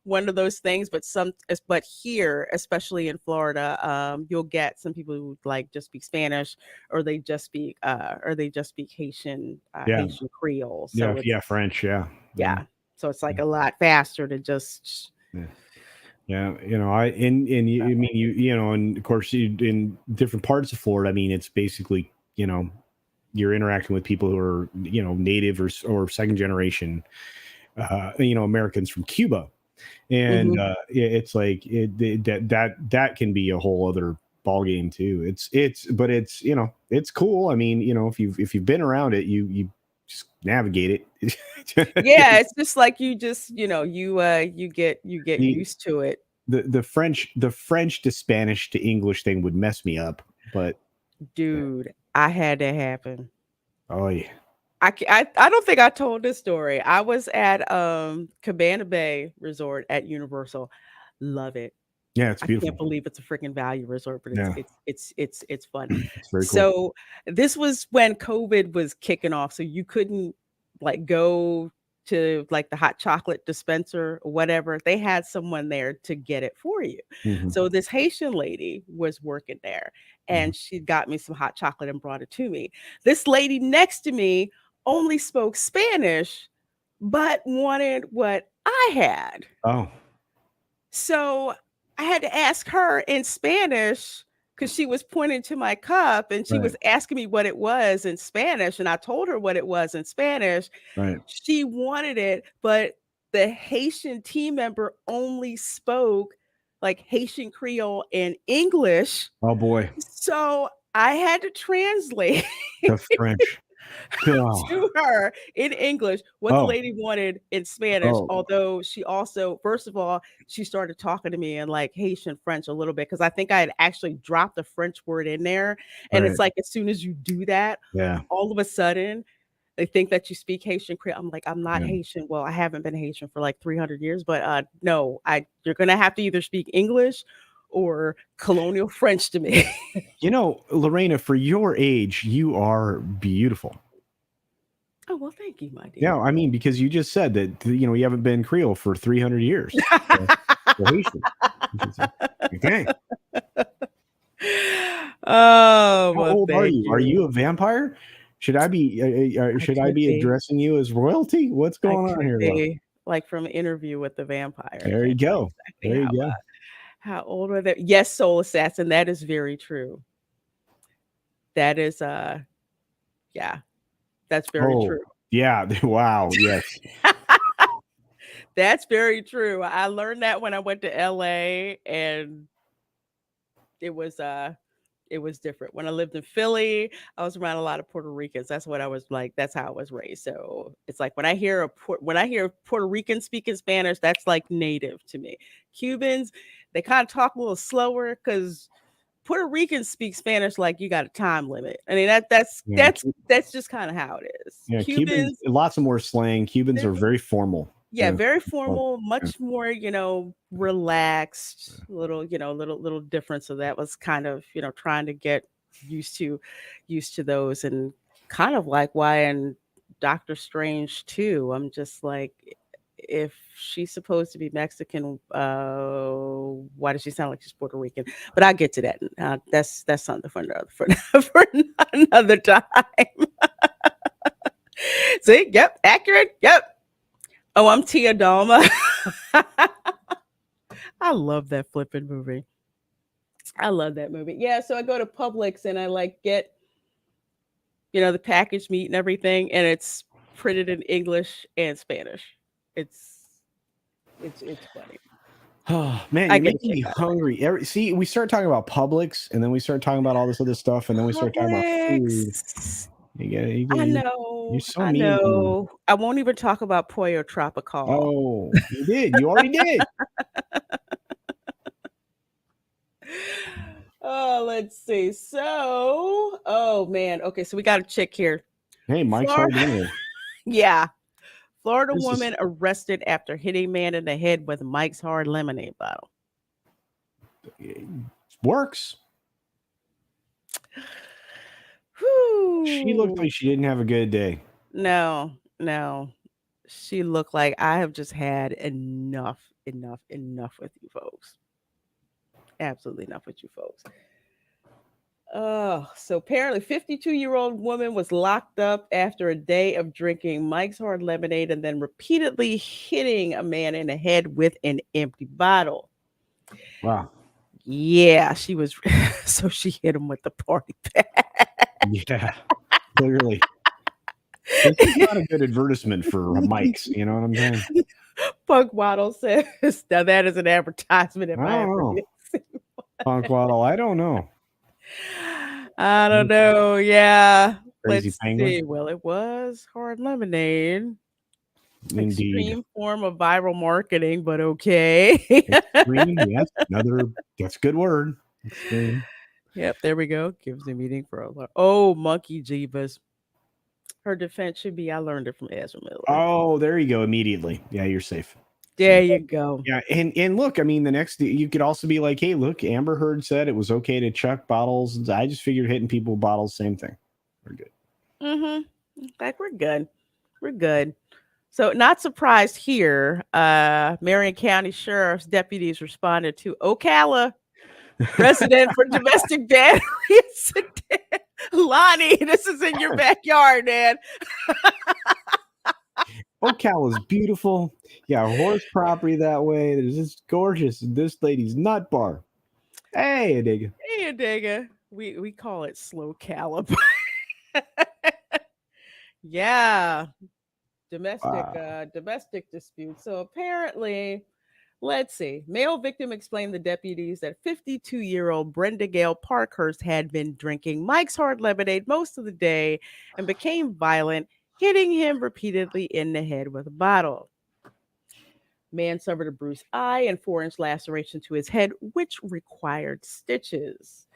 those things. But here, especially in Florida, you'll get some people who just speak Spanish, or they just speak Haitian Haitian Creole. So French, yeah. So it's a lot faster to just. Yeah, and of course, in different parts of Florida, I mean, it's basically, you're interacting with people who are, native or second generation, Americans from Cuba, and it's that can be a whole other ball game too. It's cool. I mean, if you've been around it, you just navigate it. Yeah, it's just you get used to it. The French to Spanish to English thing would mess me up, but dude, I had that happen. Oh yeah. I don't think I told this story. I was at Cabana Bay Resort at Universal. Love it. Yeah, it's beautiful. I can't believe it's a freaking value resort, but it's fun. It's very cool. So this was when COVID was kicking off, so you couldn't go to the hot chocolate dispenser or whatever. They had someone there to get it for you. Mhm. So this Haitian lady was working there, and she got me some hot chocolate and brought it to me. This lady next to me only spoke Spanish, but wanted what I had. Oh. So I had to ask her in Spanish because she was pointing to my cup and she was asking me what it was in Spanish. And I told her what it was in Spanish. Right. She wanted it, but the Haitian team member only spoke Haitian Creole and English. Oh boy. So I had to translate The French. to her in English what the lady wanted in Spanish. Although she also, first of all, she started talking to me in Haitian French a little bit because I think I had actually dropped a French word in there. And it's as soon as you do that, all of a sudden they think that you speak Haitian Creole. I'm I'm not Haitian. Well, I haven't been Haitian for 300 years, but no, you're gonna have to either speak English or colonial French to me. Lorena, for your age, you are beautiful. Oh, well, thank you, my dear. Yeah, I mean, because you just said that, you haven't been Creole for 300 years. So Haitian. Okay. Oh, How well, old are thank you? Are you a vampire? Should I be could be. addressing you as royalty? What's I going on could here, love? be like from Interview with the Vampire. I There you can't tell go. exactly There you go. how old are they? Yes, Soul Assassin. That is very true. That is yeah, that's very Oh, true. yeah. Wow. Yes. That's very true. I learned that when I went to LA, and it was different. When I lived in Philly, I was around a lot of Puerto Ricans. That's what I was like. That's how I was raised. So it's like when I hear Puerto Rican speaking Spanish, that's like native to me. Cubans, they kind of talk a little slower because Puerto Ricans speak Spanish like you got a time limit. I mean Yeah. that's just kind of how it is. Yeah. Cubans, Cubans, lots of more slang. Cubans are very formal. yeah, very Yeah. formal, much more, relaxed, little different. So that was kind of, trying to get used to those, and kind of like why in Doctor Strange too. I'm just like, if she's supposed to be Mexican, why does she sound like she's Puerto Rican? But I'll get to that. That's something for another time. See, yep, accurate, yep. Oh, I'm Tia Dalma. I love that flipping movie. I love that movie. Yeah, so I go to Publix and I get, the packaged meat and everything, and it's printed in English and Spanish. It's funny. Oh man, I you're get a making me kick out of it. hungry. See, we start talking about Publix, and then we start talking about all this other stuff, and then we start talking about food. Publix. I know. You're so I mean to me. know. I won't even talk about Pollo Tropical. Oh, you did. You already did. Oh, let's see. So, oh man. Okay, so we got a chick here. Hey, Mike's hard lemonade. Yeah. Florida This is- woman arrested after hitting man in the head with Mike's Hard Lemonade bottle. Works. She looked like she didn't have a good day. No. She looked like I have just had enough with you folks. Absolutely enough with you folks. Oh, so apparently 52-year-old woman was locked up after a day of drinking Mike's Hard Lemonade and then repeatedly hitting a man in the head with an empty bottle. Wow. Yeah, she was. So she hit him with the party pack. Yeah, clearly. This is not a good advertisement for Mike's. You know what I'm saying? Punk Waddle says, now that is an advertisement if I ever Oh, did. Punk Waddle. I don't know. I don't know. Yeah. Crazy Let's penguin. see. Well, it was Hard Lemonade. Indeed. Extreme form of viral marketing, but okay. Extreme, yes, that's a good word. Extreme. Yep, there we go. Gives a meeting for a lot. Oh, Monkey Jeebus. Her defense should be, I learned it from Ezra Miller. Oh, there you go. Immediately. Yeah, you're safe. There you go. Yeah, and look, I mean, the next you could also be like, hey, look, Amber Heard said it was okay to chuck bottles. I just figured hitting people with bottles, same thing. We're good. Mm-hmm. Like we're good. We're good. So not surprised here. Marion County Sheriff's deputies responded to Ocala resident for domestic battery incident. Lonnie, this is in your backyard, man. Ocala is beautiful. Yeah, horse property that way. There's this gorgeous. This lady's nut bar. Hey, Adiga. Hey, Adiga. We call it slow caliber. Yeah. Domestic dispute. So apparently, let's see. Male victim explained to deputies that 52-year-old Brenda Gale Parkhurst had been drinking Mike's Hard Lemonade most of the day and became violent, hitting him repeatedly in the head with a bottle. Man suffered a bruised eye and 4-inch laceration to his head, which required stitches.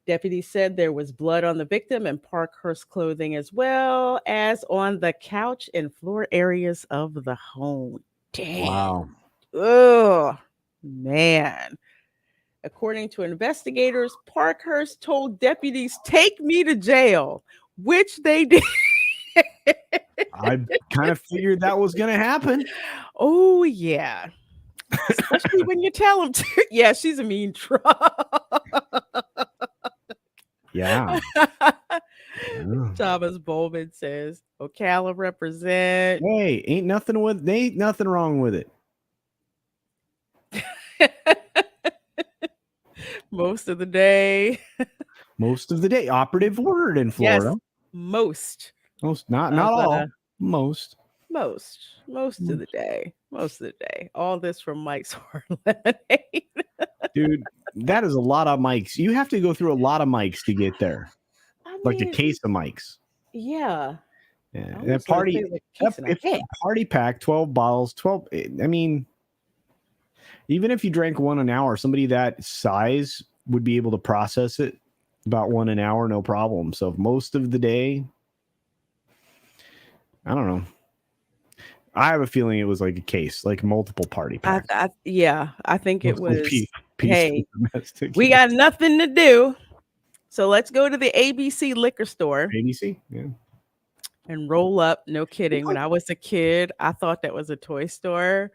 Deputies said there was blood on the victim and Parkhurst's clothing, as well as on the couch and floor areas of the home. Damn. Wow. Oh, man. According to investigators, Parkhurst told deputies, "Take me to jail," which they did. I kind of figured that was going to happen. Oh, yeah. Especially when you tell them to. Yeah, she's a mean truck. Yeah. Thomas Bowman says, Ocala represent. Hey, ain't nothing wrong with it. Most of the day. Most of the day. Operative word in Yes, Florida. most. Not but, all. Most. Most of the day. Most of the day. All this from Mike's Hard Lemonade. Dude, that is a lot of mics. You have to go through a lot of mics to get there. I Like a mean, case of mics. yeah. Yeah. I That was gonna party, say like a case and a if half. party pack, 12 bottles, 12. I mean, even if you drank one an hour, somebody that size would be able to process it about one an hour, no problem. So most of the day, I don't know. I have a feeling it was like a case, like multiple party packs. I think it Multiple was. pieces Hey, of domestic we use. got nothing to do, so let's go to the ABC liquor store ABC, yeah. and roll up. No kidding. When I was a kid, I thought that was a toy store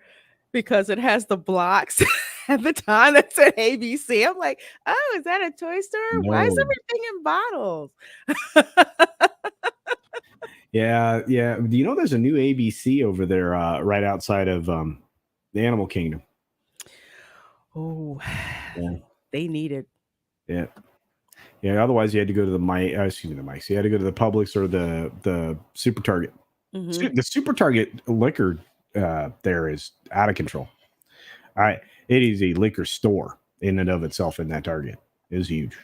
because it has the blocks at the time that said ABC. I'm like, oh, is that a toy store? Why is No. everything in bottles? Yeah. Do you know there's a new ABC over there right outside of the Animal Kingdom? Oh, Yeah. they need it. Yeah. Yeah. Otherwise, you had to go to the mics. You had to go to the Publix or the Super Target. Mhm. The Super Target liquor there is out of control. It is a liquor store in and of itself. In that Target is huge.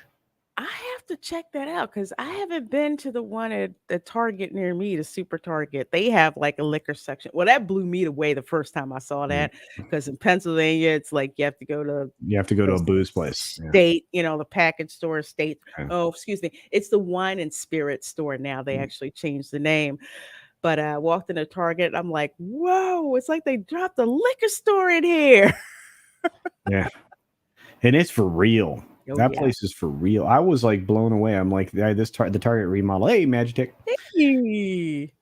I have to check that out because I haven't been to the one at the Target near me, the Super Target. They have like a liquor section. Well, that blew me away the first time I saw that because in Pennsylvania, it's like you have to go to a booze place. Yeah. state, the package store, state. Yeah. Oh, excuse me. It's the wine and spirit store now. They actually changed the name. But I walked in a Target. I'm like, whoa, it's like they dropped a liquor store in here. Yeah. And it's for real. Oh, That yeah. place is for real. I was like blown away. I'm like, the Target remodel. Hey, Magitech. Hey.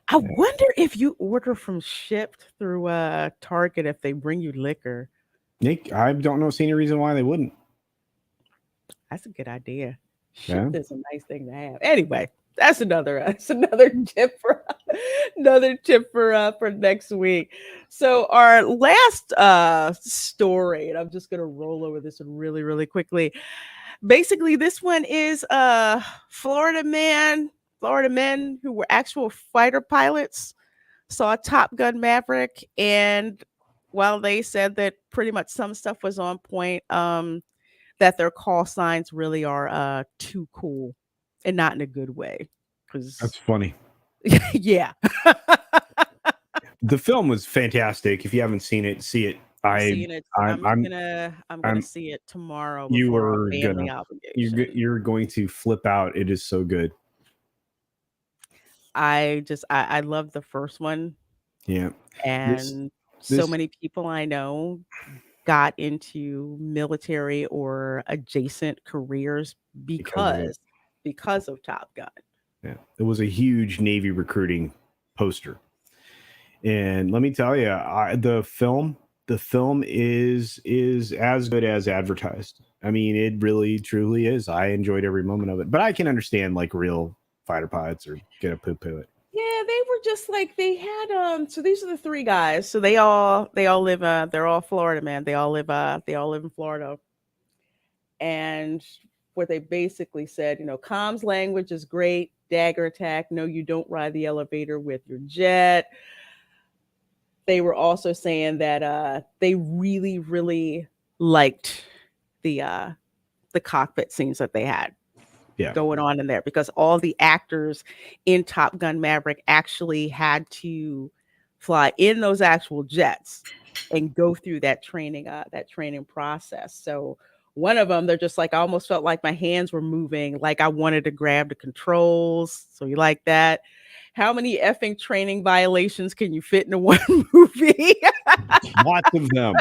I wonder if you order from shipped through Target if they bring you liquor. Nick, I don't see any reason why they wouldn't. That's a good idea. Yeah. Shipped is a nice thing to have. Anyway, that's another tip for next week. So our last story, and I'm just gonna roll over this one really, really quickly. Basically, this one is Florida men who were actual fighter pilots saw Top Gun Maverick, and while they said that pretty much some stuff was on point, that their call signs really are too cool and not in a good way. That's funny. Yeah. The film was fantastic. If you haven't seen it, see it. I'm gonna see it tomorrow. You before are our family obligation. you're going to flip out. It is so good. I love the first one. Yeah. And so many people I know got into military or adjacent careers because of Top Gun. Yeah. It was a huge Navy recruiting poster. And let me tell you, the film is as good as advertised. I mean, it really truly is. I enjoyed every moment of it. But I can understand like real fighter pilots are gonna poo-poo it. Yeah, they were just like they had so these are the three guys. So they all live they're all Florida, man. They all live in Florida. And what they basically said, comms language is great, dagger attack. No, you don't ride the elevator with your jet. They were also saying that they really, really liked the cockpit scenes that they had going on in there, because all the actors in Top Gun Maverick actually had to fly in those actual jets and go through that training process. So one of them, they're just like, I almost felt like my hands were moving, like I wanted to grab the controls. So you like that? How many effing training violations can you fit into one movie? Lots of them.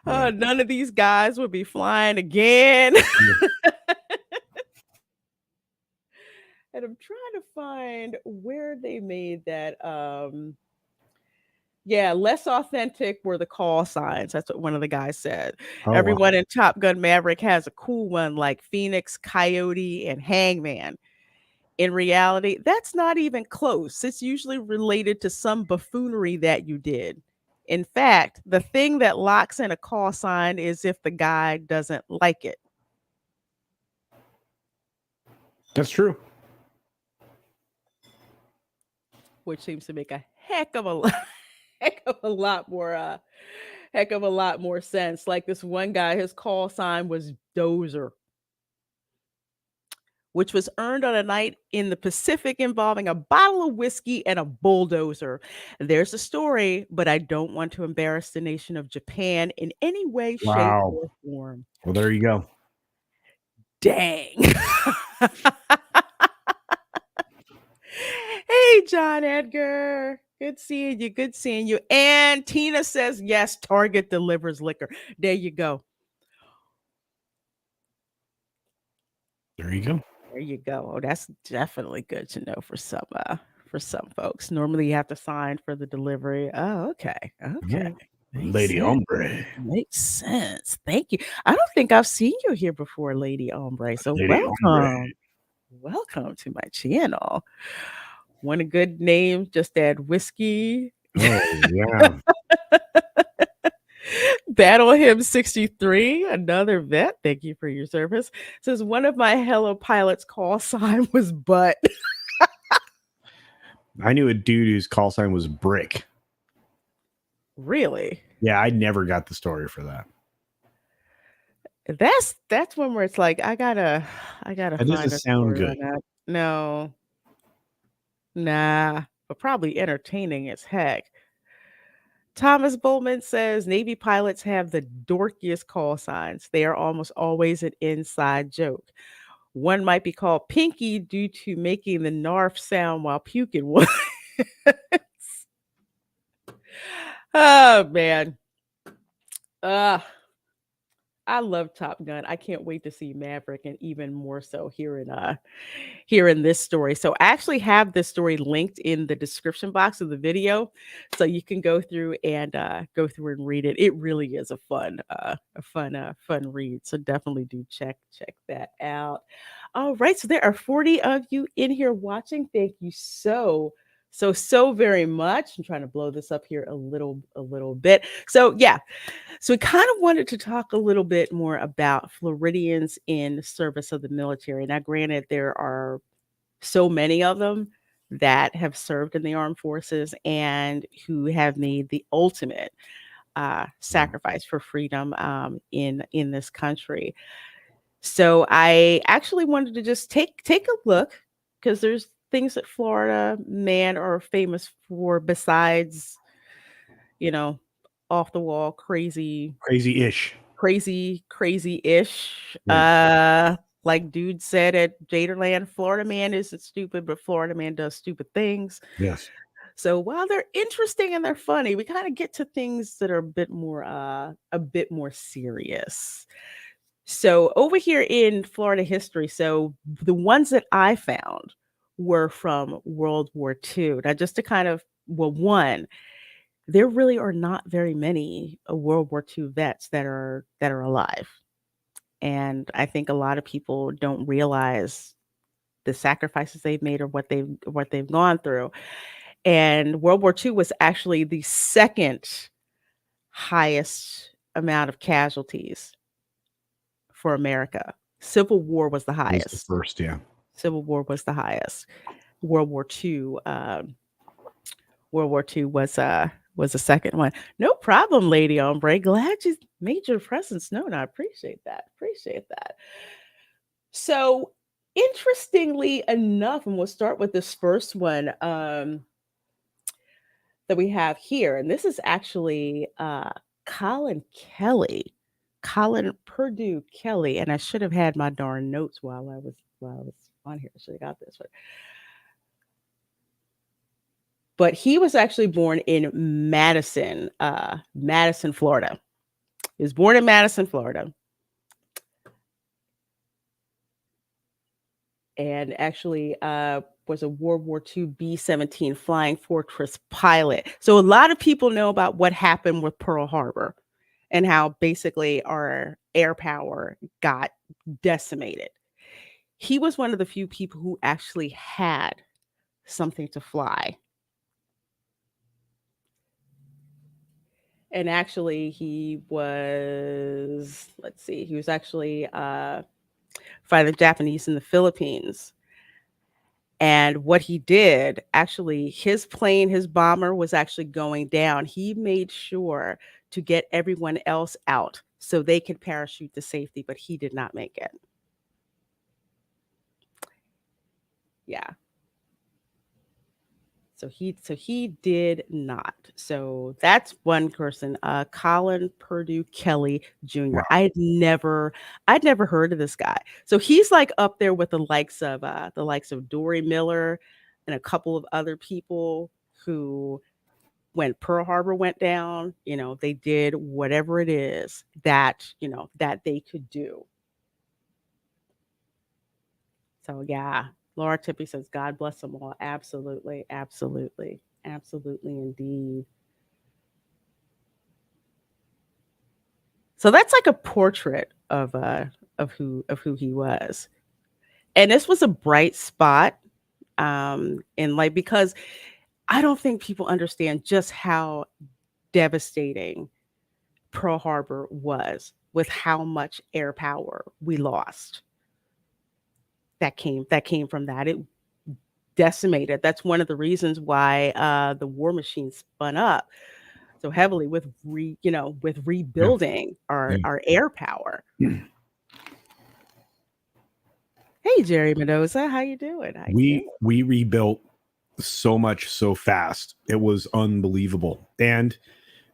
None of these guys would be flying again. And I'm trying to find where they made that. Yeah, less authentic were the call signs. That's what one of the guys said. Oh, wow. Everyone in Top Gun Maverick has a cool one like Phoenix, Coyote, and Hangman. In reality, that's not even close. It's usually related to some buffoonery that you did. In fact, the thing that locks in a call sign is if the guy doesn't like it. That's true. Which seems to make a heck of a lot, heck of a lot more heck of a lot more sense. Like this one guy, his call sign was Dozer, which was earned on a night in the Pacific involving a bottle of whiskey and a bulldozer. There's a story, but I don't want to embarrass the nation of Japan in any way, shape, Wow. or form. Well, there you go. Dang. Hey, John Edgar. Good seeing you. Good seeing you. And Tina says, yes, Target delivers liquor. There you go. There you go. There you go. Oh, that's definitely good to know for some folks. Normally you have to sign for the delivery. Oh, okay. Okay. Makes Lady sense. Ombre. Makes sense. Thank you. I don't think I've seen you here before, Lady Ombre. So Lady welcome. Ombre. Welcome to my channel. Want a good name? Just add whiskey. Oh, yeah. Battle Him 63, another vet. Thank you for your service. Says one of my Hello Pilots call sign was butt. I knew a dude whose call sign was Brick. Really? Yeah, I never got the story for that. That's one where it's like I gotta That find doesn't a sound story on good. that. No, nah, but probably entertaining as heck. Thomas Bowman says Navy pilots have the dorkiest call signs. They are almost always an inside joke. One might be called Pinky due to making the narf sound while puking once. Oh man. I love Top Gun. I can't wait to see Maverick, and even more so here in this story. So I actually have this story linked in the description box of the video, so you can go through and read it. It really is a fun read. So definitely do check that out. All right, so there are 40 of you in here watching. Thank you so very much. I'm trying to blow this up here a little bit. So yeah. So we kind of wanted to talk a little bit more about Floridians in service of the military. Now, granted, there are so many of them that have served in the armed forces and who have made the ultimate sacrifice for freedom in this country. So I actually wanted to just take a look, because there's things that Florida men are famous for besides, off the wall, Crazy-ish. crazy-ish. Like dude said at Jaderland, Florida man isn't stupid, but Florida man does stupid things. Yes. So while they're interesting and they're funny, we kind of get to things that are a bit more serious. So over here in Florida history, so the ones that I found were from World War II. Now, just to kind of, one, there really are not very many World War II vets that are alive. And I think a lot of people don't realize the sacrifices they've made or what they've gone through. And World War II was actually the second highest amount of casualties for America. Civil War was the It was highest. the first, yeah. Civil War was the highest. World War II was the second one. No problem, Lady Ombre. Glad you made your presence known. I appreciate that. So, interestingly enough, and we'll start with this first one that we have here, and this is actually Colin Purdue Kelly, and I should have had my darn notes while I was on here. I should have got this one. But he was actually born in Madison, Florida. He was born in Madison, Florida. and actually was a World War II B-17 Flying Fortress pilot. So a lot of people know about what happened with Pearl Harbor and how basically our air power got decimated. He was one of the few people who actually had something to fly. And actually, he was, let's see, he was actually fighting the Japanese in the Philippines. And what he did, actually, his plane, his bomber was actually going down. He made sure to get everyone else out so they could parachute to safety, but he did not make it. Yeah. So he did not. So that's one person, Colin Purdue Kelly Jr. Wow. I'd never heard of this guy. So he's like up there with the likes of Dory Miller and a couple of other people who, when Pearl Harbor went down, they did whatever it is that, that they could do. So yeah, Laura Tippy says, God bless them all. Absolutely, absolutely, absolutely indeed. So that's like a portrait of who he was. And this was a bright spot. In like, because I don't think people understand just how devastating Pearl Harbor was with how much air power we lost. That came from that. It decimated. That's one of the reasons why the war machine spun up so heavily with rebuilding our air power. Hey, Jerry Mendoza, how you doing? We rebuilt so much so fast. It was unbelievable. And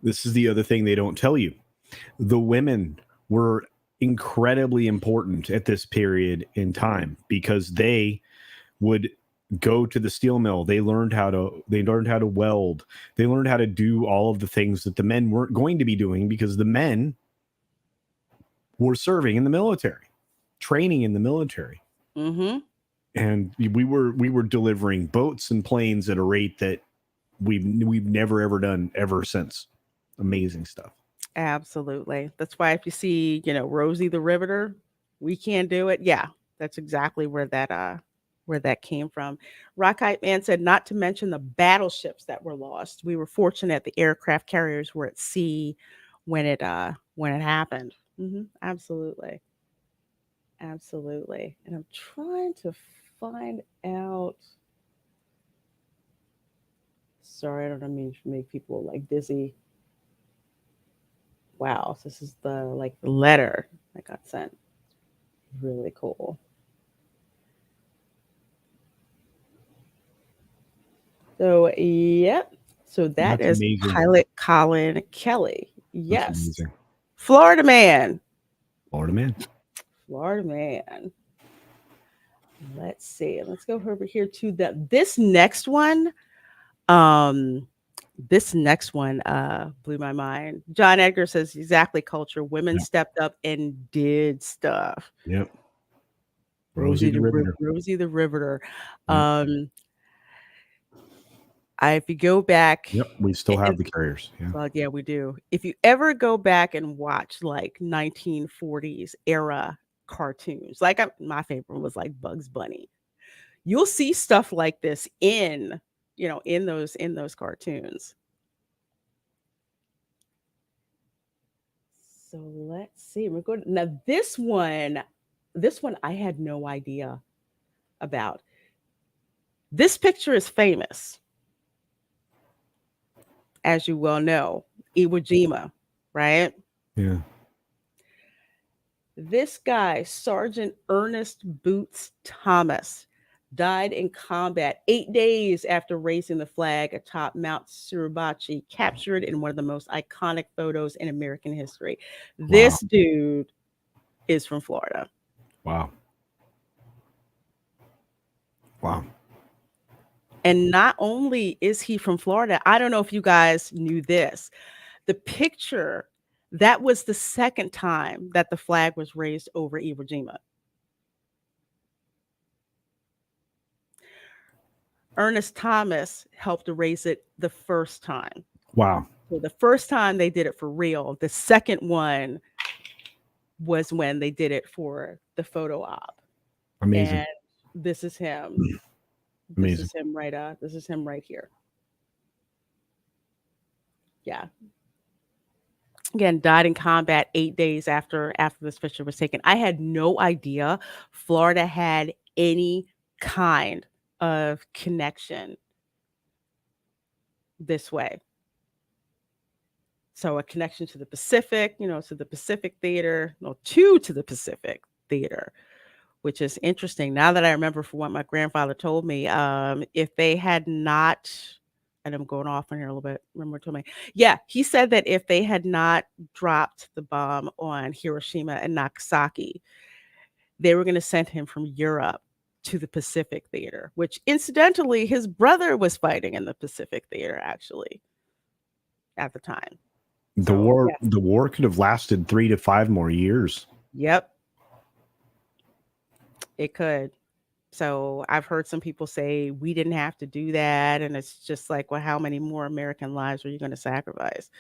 this is the other thing they don't tell you. The women were incredibly important at this period in time because they would go to the steel mill. They learned how to weld. They learned how to do all of the things that the men weren't going to be doing because the men were serving in the military, training in the military. Mm-hmm. And we were delivering boats and planes at a rate that we've never ever done ever since. Amazing stuff. Absolutely. That's why if you see, Rosie the Riveter, we can't do it. Yeah, that's exactly where that came from. Rockite Man said, not to mention the battleships that were lost. We were fortunate the aircraft carriers were at sea when it happened. Mm-hmm. Absolutely. Absolutely. And I'm trying to find out. Sorry, I don't mean to make people like dizzy. Wow, so this is the letter that got sent. Really cool. So yep. So that That's is amazing. Pilot Colin Kelly. That's Yes. amazing. Florida man. Florida man. Florida man. Let's see. Let's go over here to this next one. This next one blew my mind. John Edgar says exactly culture. Women stepped up and did stuff. Yep. Rosie the Riveter. If you go back, Yep, we still have the carriers. Yeah. well, yeah, we do. If you ever go back and watch like 1940s era cartoons, like my favorite was like Bugs Bunny, you'll see stuff like this in those cartoons. So let's see. We're going now. This one I had no idea about. This picture is famous, as you well know, Iwo Jima, right? Yeah. This guy, Sergeant Ernest Boots Thomas, died in combat 8 days after raising the flag atop Mount Suribachi, captured in one of the most iconic photos in American history. This dude is from Florida. Wow. Wow. And not only is he from Florida, I don't know if you guys knew this. The picture, that was the second time that the flag was raised over Iwo Jima. Ernest Thomas helped erase it the first time. Wow. So the first time they did it for real. The second one was when they did it for the photo op. Amazing. And this is him. This Amazing. is him right here. Yeah. Again, died in combat 8 days after this picture was taken. I had no idea Florida had any kind of connection this way. So a connection to the Pacific, to the Pacific Theater, to the Pacific Theater, which is interesting. Now that I remember from what my grandfather told me, if they had not, and I'm going off on here a little bit, remember told me, yeah, he said that if they had not dropped the bomb on Hiroshima and Nagasaki, they were going to send him from Europe to the Pacific Theater, which incidentally, his brother was fighting in the Pacific Theater actually at the time. The war could have lasted 3 to 5 more years. Yep. It could. So I've heard some people say we didn't have to do that. And it's just like, well, how many more American lives are you going to sacrifice?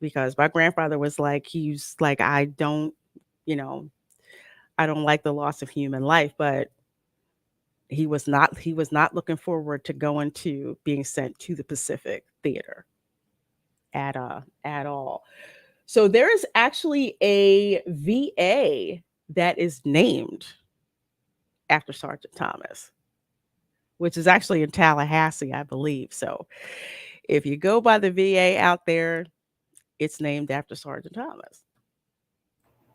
Because my grandfather was like, he's like, I don't like the loss of human life, but he was not looking forward to going to being sent to the Pacific Theater at all. So there is actually a VA that is named after Sergeant Thomas, which is actually in Tallahassee, I believe. So if you go by the VA out there, it's named after Sergeant Thomas.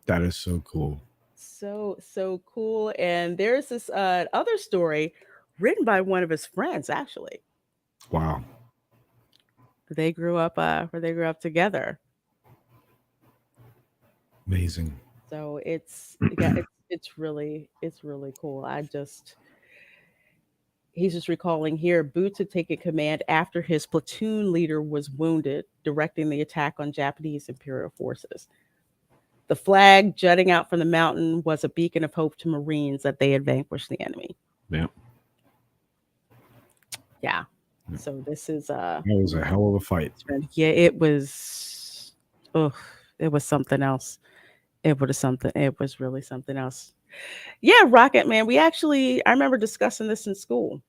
That is so cool. So cool. And there's this other story written by one of his friends, actually. Wow. They grew up together. Amazing. So it's really cool. He's just recalling here, Boots had taken command after his platoon leader was wounded, directing the attack on Japanese Imperial forces. The flag jutting out from the mountain was a beacon of hope to Marines that they had vanquished the enemy. Yeah. Yeah. So this is that was a hell of a fight. Yeah, it was something else. It was really something else. Yeah, Rocket Man. I remember discussing this in school.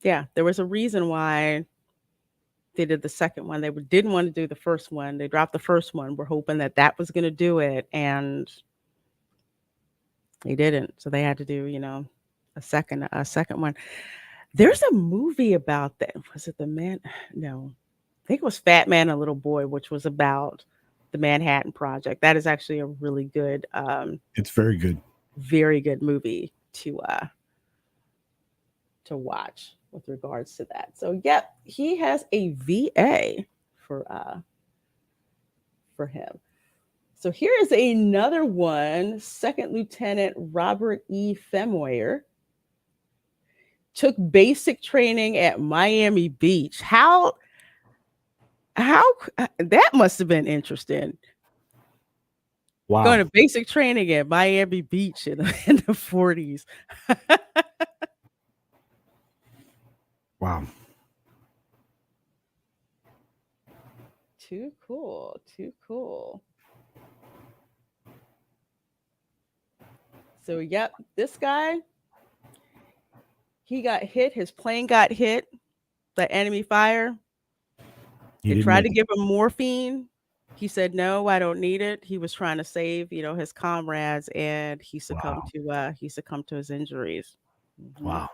Yeah, there was a reason why they did the second one. They didn't want to do the first one. They dropped the first one. We're hoping that was going to do it, and they didn't. So they had to do, a second one. There's a movie about that. Was it The Man? No, I think it was Fat Man and Little Boy, which was about the Manhattan Project. That is actually a really good. It's very good. Very good movie to watch with regards to that. So, yep, he has a VA for him. So here is another one. Second Lieutenant Robert E. Femoyer took basic training at Miami Beach. How that must have been interesting. Wow. Going to basic training at Miami Beach in the 40s. Wow. Too cool. So, yep, this guy, he got hit. His plane got hit by enemy fire. They tried to give him morphine. He said, "No, I don't need it." He was trying to save, his comrades, and he succumbed to his injuries. Mm-hmm. Wow.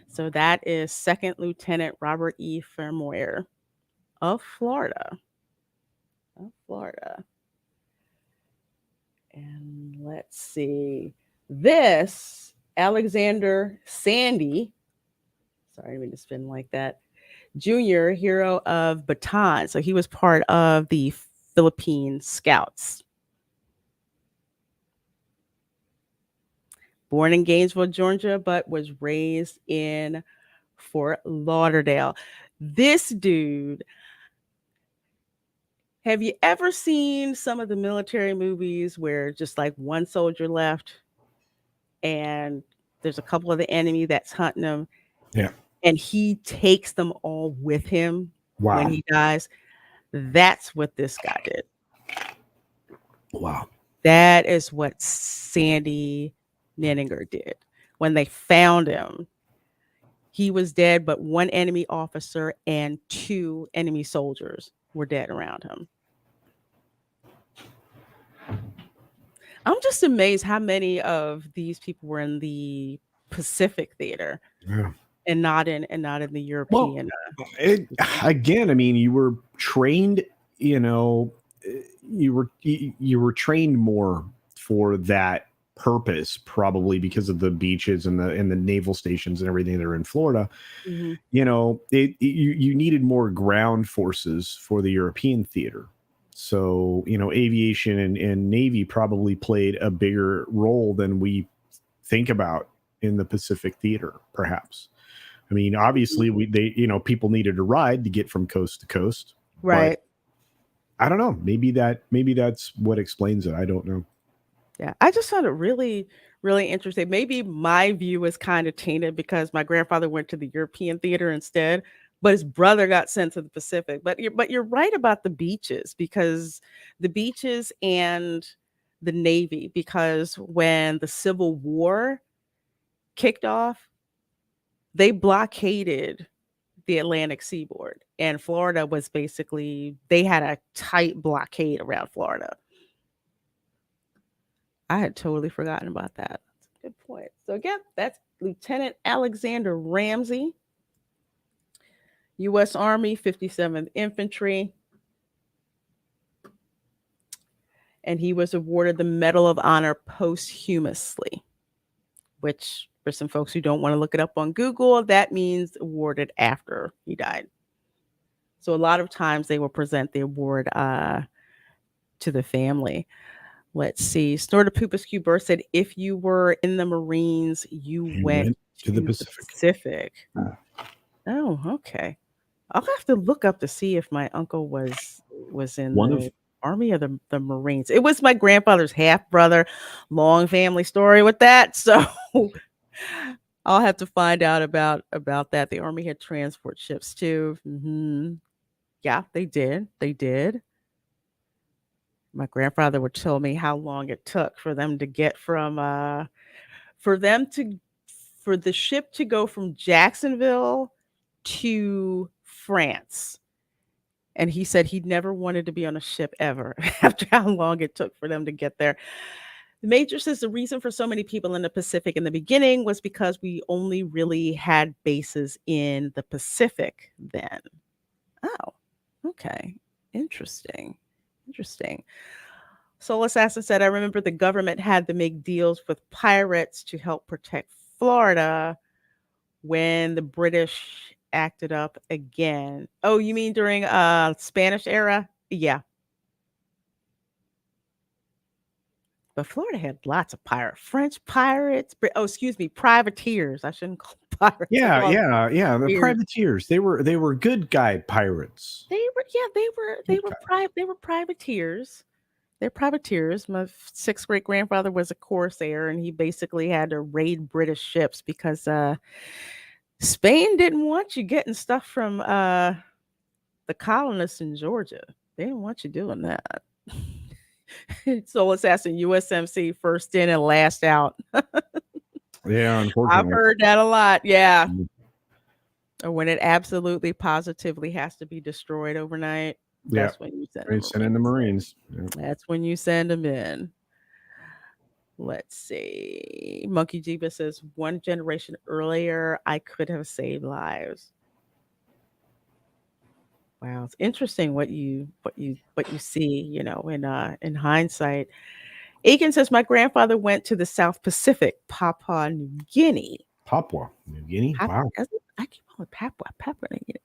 So that is Second Lieutenant Robert E. Femoyer of Florida. And let's see. This Alexander Sandy, sorry, I didn't mean to spin like that, Junior, hero of Bataan. So he was part of the Philippine Scouts. Born in Gainesville, Georgia, but was raised in Fort Lauderdale. This dude, have you ever seen some of the military movies where just like one soldier left and there's a couple of the enemy that's hunting him, Yeah. and he takes them all with him Wow. when he dies. That's what this guy did. Wow. That is what Sandy Nenninger did. When they found him, he was dead, but one enemy officer and 2 enemy soldiers were dead around him. I'm just amazed how many of these people were in the Pacific theater Yeah. and not in the European. Again, I mean, you were trained, you know, you were trained more for that purpose, probably because of the beaches and the naval stations and everything that are in Florida. Mhm. You know, you needed more ground forces for the European theater. So, you know, aviation and Navy probably played a bigger role than we think about in the Pacific theater, perhaps. I mean, obviously, people needed a ride to get from coast to coast, Right. but I don't know. Maybe that's what explains it. I don't know. Yeah, I just found it really, really interesting. Maybe my view is kind of tainted because my grandfather went to the European theater instead, but his brother got sent to the Pacific. But you're right about the beaches, because the beaches and the Navy, because when the Civil War kicked off, they blockaded the Atlantic seaboard, and Florida was basically, they had a tight blockade around Florida. I had totally forgotten about that. That's a good point. So again, that's Lieutenant Alexander Ramsey, U.S. Army, 57th Infantry. And he was awarded the Medal of Honor posthumously, which for some folks who don't want to look it up on Google, that means awarded after he died. So a lot of times they will present the award to the family. Let's see. Snorter Poopas Q Burr said, if you were in the Marines, you went to the Pacific. Oh, okay. I'll have to look up to see if my uncle was in the Army or the Marines. It was my grandfather's half brother. Long family story with that. So I'll have to find out about that. The Army had transport ships too. Yeah, they did. They did. My grandfather would tell me how long it took for them to get from for the ship to go from Jacksonville to France. And he said he'd never wanted to be on a ship ever after how long it took for them to get there. The major says the reason for so many people in the Pacific in the beginning was because we only really had bases in the Pacific then. Oh, okay. Interesting. Soul Assassin said, I remember the government had to make deals with pirates to help protect Florida when the British acted up again. Oh, you mean during Spanish era? Yeah. But Florida had lots of pirates. French pirates. Privateers. I shouldn't call them pirates. Yeah. The privateers. They were good guy pirates. They were privateers. They're privateers. My 6th great grandfather was a corsair, and he basically had to raid British ships because Spain didn't want you getting stuff from the colonists in Georgia. They didn't want you doing that. Soul Assassin USMC, first in and last out. Yeah, unfortunately. I've heard that a lot. Yeah. Or when it absolutely positively has to be destroyed overnight. That's when you send in the Marines. Yeah. That's when you send them in. Let's see. Monkey Jiba says, one generation earlier, I could have saved lives. Wow, it's interesting what you see, in hindsight. Aiken says, my grandfather went to the South Pacific, Papua New Guinea. Papua New Guinea. Wow. I keep calling it Papua New Guinea.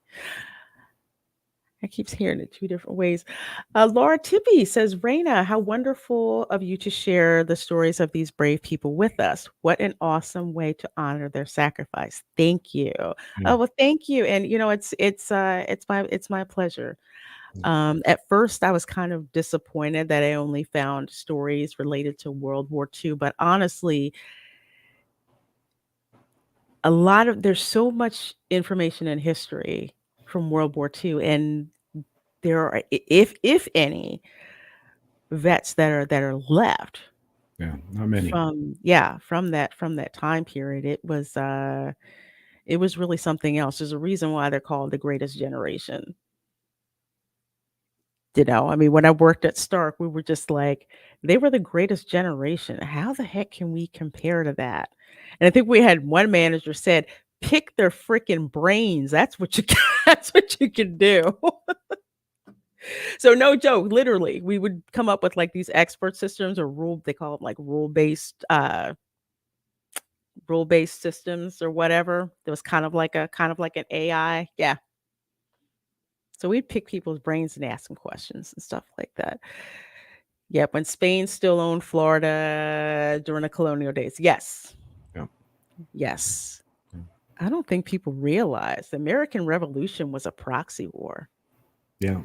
I keep hearing it 2 different ways. Laura Tippy says, Reina, how wonderful of you to share the stories of these brave people with us. What an awesome way to honor their sacrifice. Thank you. Oh, well, thank you. And it's my pleasure. At first, I was kind of disappointed that I only found stories related to World War II, but honestly, there's so much information in history from World War II, and there are, if any, vets that are left Yeah, not many. from that time period. It was really something else. There's a reason why they're called the greatest generation. I mean, when I worked at Stark, we were just like, they were the greatest generation. How the heck can we compare to that? And I think we had one manager said, pick their freaking brains. That's what you that's what you can do. So no joke, literally, we would come up with like these expert systems or they call them like rule-based systems or whatever. It was kind of like an AI. Yeah. So we'd pick people's brains and ask them questions and stuff like that. Yeah, when Spain still owned Florida during the colonial days. Yes. Yeah. Yes. I don't think people realize the American Revolution was a proxy war. Yeah.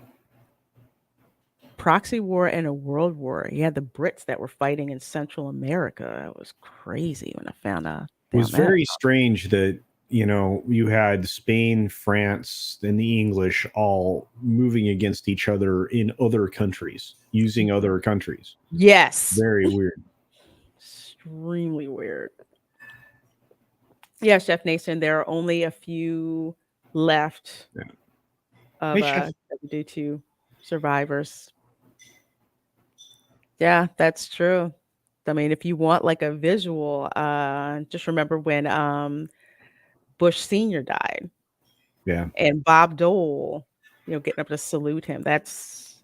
Proxy war and a world war. You had the Brits that were fighting in Central America. It was crazy when I found out. It was very strange that, you had Spain, France, and the English all moving against each other in other countries, using other countries. Yes. Very weird. Extremely weird. Yeah, Chef Nation, there are only a few left of WD2 survivors. Yeah, that's true. I mean, if you want like a visual, just remember when Bush Sr. died. Yeah. And Bob Dole, getting up to salute him. That's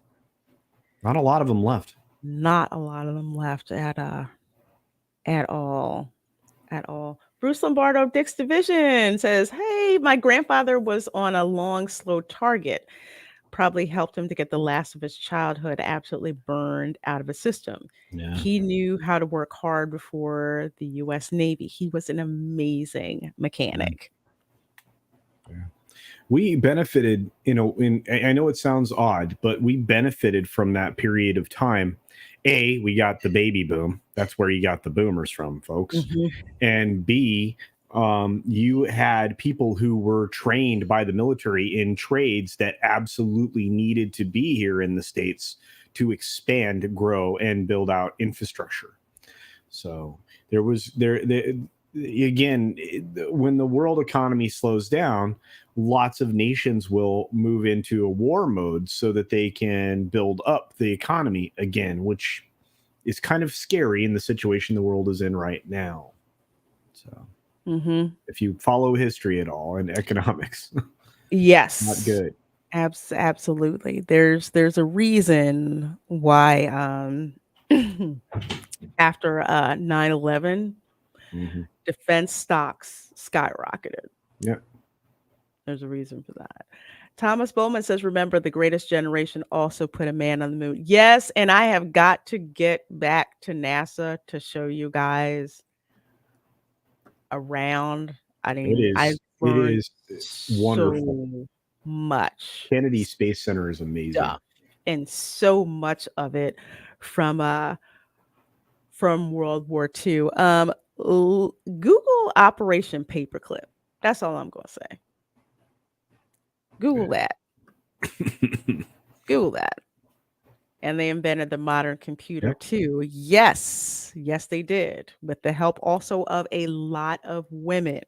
not a lot of them left. Not a lot of them left at all. At all. Bruce Lombardo, Dick's Division says, hey, my grandfather was on a long, slow target. Probably helped him to get the last of his childhood absolutely burned out of his system. Yeah. He knew how to work hard before the U.S. Navy. He was an amazing mechanic. Yeah. We benefited, I know it sounds odd, but we benefited from that period of time. A, we got the baby boom. That's where you got the boomers from, folks. Mm-hmm. And B, you had people who were trained by the military in trades that absolutely needed to be here in the States to expand, grow, and build out infrastructure. So again, when the world economy slows down, lots of nations will move into a war mode so that they can build up the economy again, which is kind of scary in the situation the world is in right now. So if you follow history at all and economics, yes, not good. Absolutely. There's a reason why after 9/11, defense stocks skyrocketed. Yeah. There's a reason for that. Thomas Bowman says, remember, the greatest generation also put a man on the moon. Yes, and I have got to get back to NASA to show you guys around. I mean, it is wonderful. So much. Kennedy Space Center is amazing. And so much of it from World War II. Google Operation Paperclip. That's all I'm going to say. Google that. Google that. And they invented the modern computer too. Yes, they did. With the help also of a lot of women.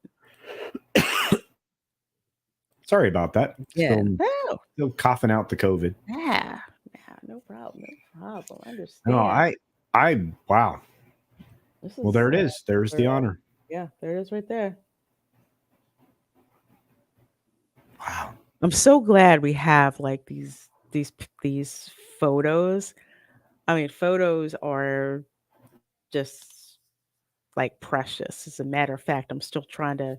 Sorry about that. Yeah. Still coughing out the COVID. Yeah. No problem. I understand. No, wow. Well, there it is. There's the honor. Yeah, there it is right there. Wow. I'm so glad we have like these photos. I mean, photos are just like precious. As a matter of fact, I'm still trying to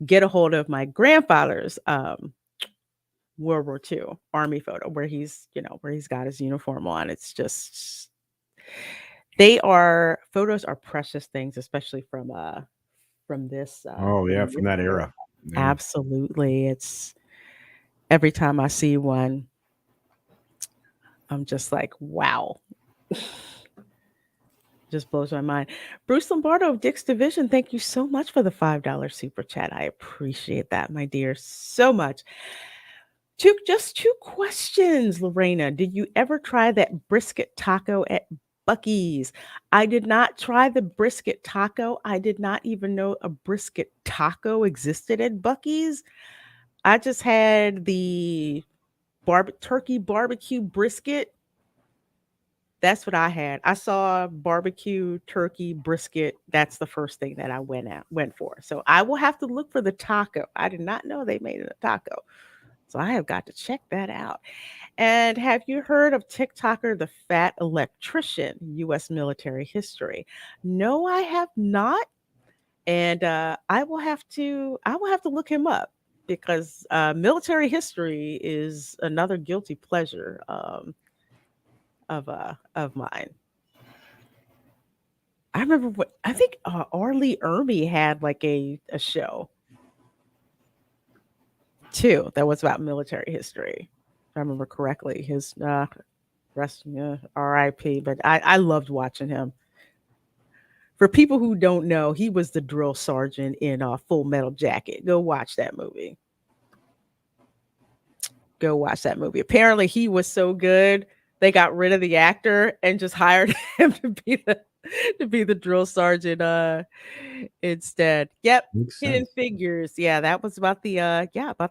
get a hold of my grandfather's World War II Army photo where he's got his uniform on. It's just photos are precious things, especially from this. From that era. Yeah. Absolutely. It's every time I see one, I'm just like, wow. Just blows my mind. Bruce Lombardo of Dick's Division, thank you so much for the $5 super chat. I appreciate that, my dear, so much. Just two questions, Lorena. Did you ever try that brisket taco at Buc-ee's? I did not try the brisket taco. I did not even know a brisket taco existed at Buc-ee's. I just had the turkey barbecue brisket. That's what I had. I saw barbecue turkey brisket. That's the first thing that I went for. So I will have to look for the taco. I did not know they made it a taco. So I have got to check that out. And have you heard of TikToker the Fat Electrician, US military history? No, I have not. And I will have to look him up because military history is another guilty pleasure of mine. I remember I think Arlie Ermy had like a show too that was about military history. If I remember correctly, his rest R.I.P. But I loved watching him. For people who don't know, he was the drill sergeant in Full Metal Jacket. Go watch that movie. Apparently, he was so good they got rid of the actor and just hired him to be the drill sergeant instead. Yep. Makes Hidden sense. Figures. Yeah, that was about the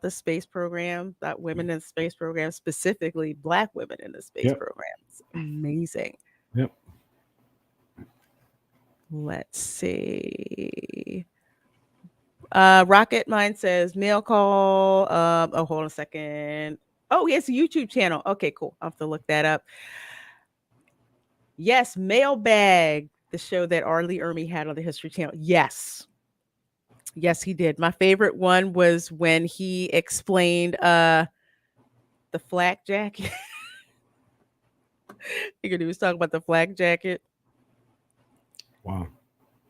space program, that women in the space program, specifically Black women in the space Yep. program. It's amazing. Yep. Let's see. Rocket Mine says mail call. Hold on a second. Oh, he has a YouTube channel. Okay, cool. I'll have to look that up. Yes, Mailbag, the show that Arlie Ermy had on the History Channel. Yes, he did. My favorite one was when he explained the flak jacket. He was talking about the flak jacket. Wow.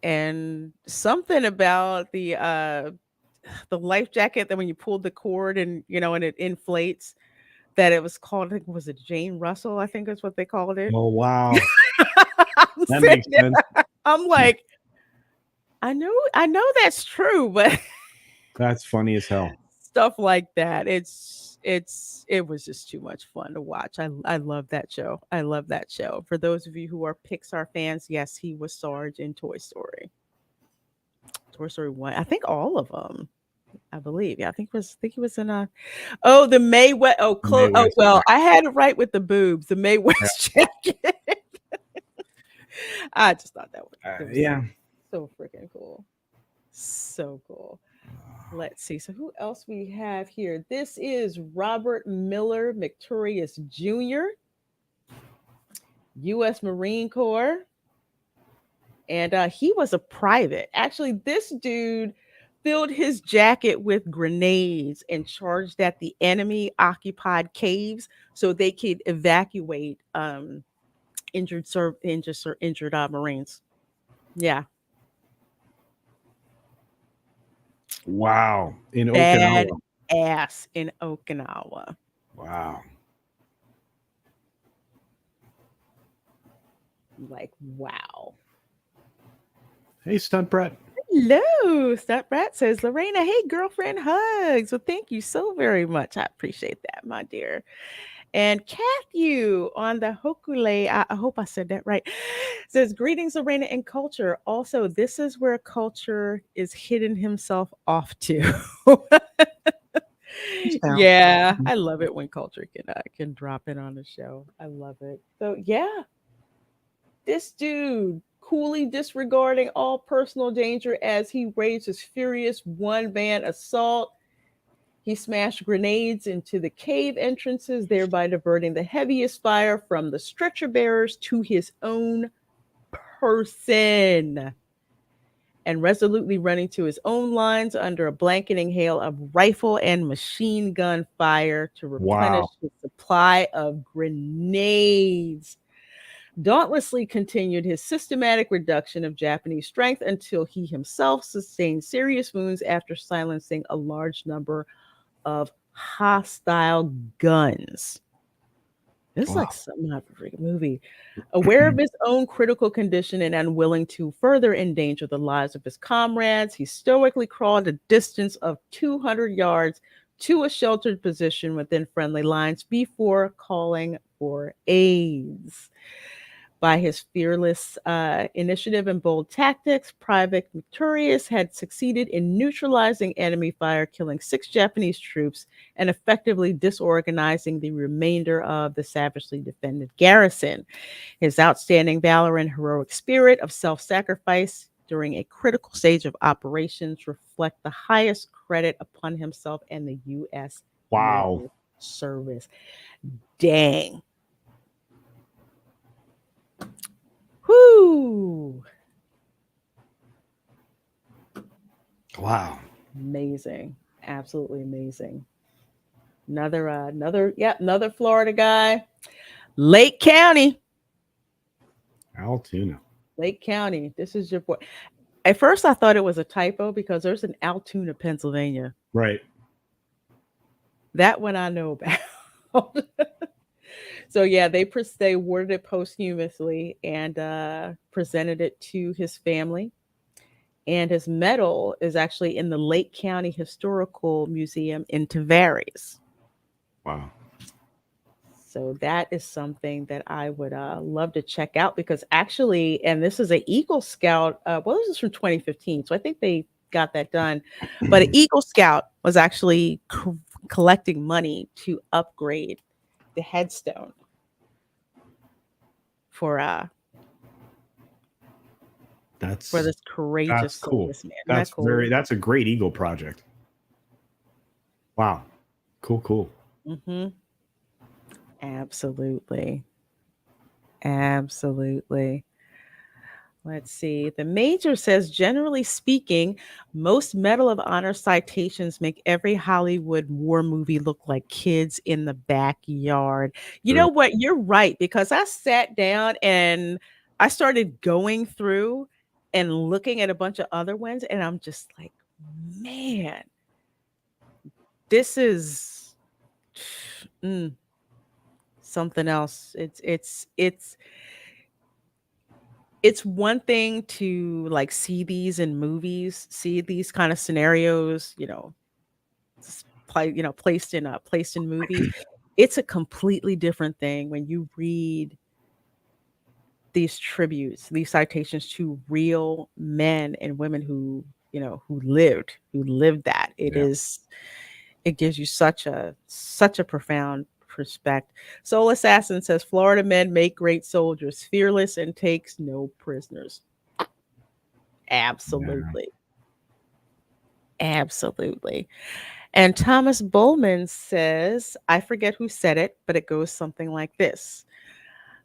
And something about the life jacket that when you pulled the cord and and it inflates, that it was called, I think, was it Jane Russell? I think that's what they called it. Oh, wow. That makes sense. I'm like, I know that's true, but That's funny as hell. stuff like that. It was just too much fun to watch. I love that show. For those of you who are Pixar fans, yes, he was Sarge in Toy Story. Toy Story 1. I think all of them. I believe. Yeah, I think he was in the Mae West. Oh, Mae West, well, right. I had it right with the boobs. The Mae West jacket. I just thought that was Yeah. so freaking cool. So cool. Let's see. So who else we have here? This is Robert Miller Victorious Jr., U.S. Marine Corps. And he was a private. Actually, this dude filled his jacket with grenades and charged at the enemy occupied caves so they could evacuate injured Marines. Yeah. Wow. In Bad Okinawa. ass in Okinawa. Wow. Like, wow. Hey, Stunt Brett. Hello. Stunt Brat says, Lorena, hey, girlfriend, hugs. Well, thank you so very much. I appreciate that, my dear. And Cathew on the Hokule, I hope I said that right, says, greetings, Lorena, and culture. Also, this is where culture is hitting himself off to. Yeah, I love it when culture can drop in on the show. I love it. So, yeah, this dude coolly disregarding all personal danger as he waged his furious one-man assault. He smashed grenades into the cave entrances, thereby diverting the heaviest fire from the stretcher bearers to his own person, and resolutely running to his own lines under a blanketing hail of rifle and machine gun fire to replenish his supply of grenades. Dauntlessly continued his systematic reduction of Japanese strength until he himself sustained serious wounds after silencing a large number of hostile guns. It's Wow. like something out of a freaking movie. Aware of his own critical condition and unwilling to further endanger the lives of his comrades, he stoically crawled a distance of 200 yards to a sheltered position within friendly lines before calling for aids. By his fearless initiative and bold tactics, Private Victorious had succeeded in neutralizing enemy fire, killing 6 Japanese troops and effectively disorganizing the remainder of the savagely defended garrison. His outstanding valor and heroic spirit of self-sacrifice during a critical stage of operations reflect the highest credit upon himself and the U.S. Wow. Naval Service. Dang. Whoo! Wow. Amazing. Absolutely amazing. Another Florida guy. Lake County. Altoona. Lake County. This is your boy. At first I thought it was a typo because there's an Altoona, Pennsylvania. Right. That one I know about. So yeah, they awarded it posthumously and presented it to his family. And his medal is actually in the Lake County Historical Museum in Tavares. Wow. So that is something that I would love to check out because actually, and this is an Eagle Scout. Well, this is from 2015, so I think they got that done. But an Eagle Scout was actually collecting money to upgrade the headstone for That's this courageous that's cool. serviceman. Isn't that cool? That's a great Eagle project. Wow. Cool. Mm-hmm. Absolutely. Absolutely. Let's see. The major says, generally speaking, most Medal of Honor citations make every Hollywood war movie look like kids in the backyard. You know what? You're right, because I sat down and I started going through and looking at a bunch of other ones, and I'm just like, man, this is something else. It's one thing to like see these in movies, see these kind of scenarios, placed in movies. It's a completely different thing when you read these tributes, these citations to real men and women who lived that. It gives you such a profound perspective. Soul Assassin says Florida men make great soldiers, fearless and takes no prisoners. Absolutely. Absolutely. And Thomas Bowman says, I forget who said it, but it goes something like this.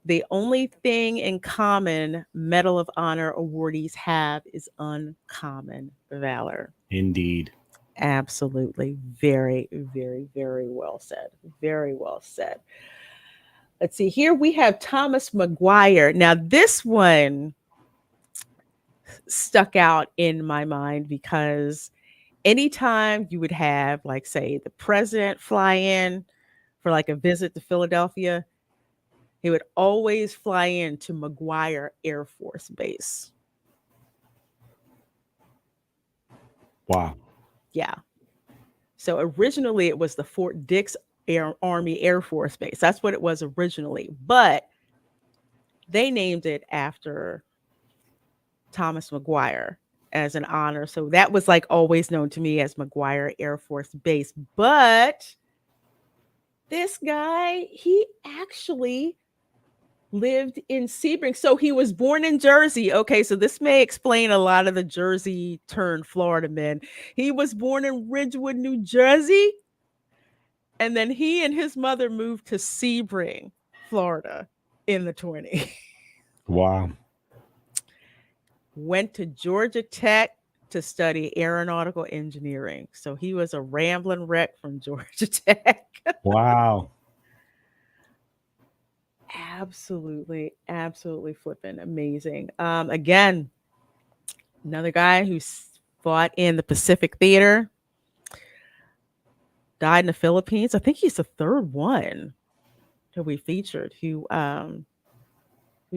The only thing in common Medal of Honor awardees have is uncommon valor. Indeed. Absolutely. Very, very, very well said. Very well said. Let's see. Here we have Thomas McGuire. Now, this one stuck out in my mind because anytime you would have, like, say, the president fly in for like a visit to Philadelphia, he would always fly in to McGuire Air Force Base. Wow. Yeah. So originally it was the Fort Dix Army Air Force Base. That's what it was originally. But they named it after Thomas McGuire as an honor. So that was like always known to me as McGuire Air Force Base. But this guy, he actually lived in Sebring. So he was born in Jersey. Okay, so this may explain a lot of the Jersey turned Florida men. He was born in Ridgewood, New Jersey. And then he and his mother moved to Sebring, Florida in the 20s. Wow. Went to Georgia Tech to study aeronautical engineering. So he was a rambling wreck from Georgia Tech. Wow. Absolutely, absolutely flipping amazing. Again, another guy who fought in the Pacific Theater, died in the Philippines. I think he's the third one. that we featured who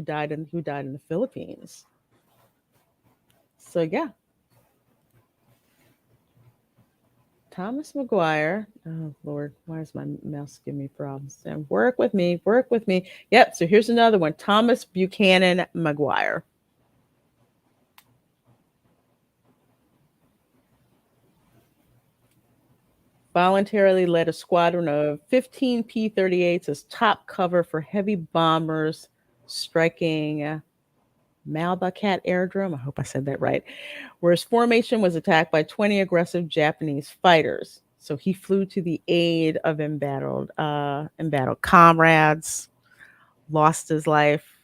died in the Philippines. So yeah. Thomas McGuire. Oh Lord, why is my mouse giving me problems? And work with me, work with me. Yep. So here's another one. Thomas Buchanan McGuire. Voluntarily led a squadron of 15 P-38s as top cover for heavy bombers striking Malbacat Airdrome. I hope I said that right. Where his formation was attacked by 20 aggressive Japanese fighters. So he flew to the aid of embattled comrades, lost his life,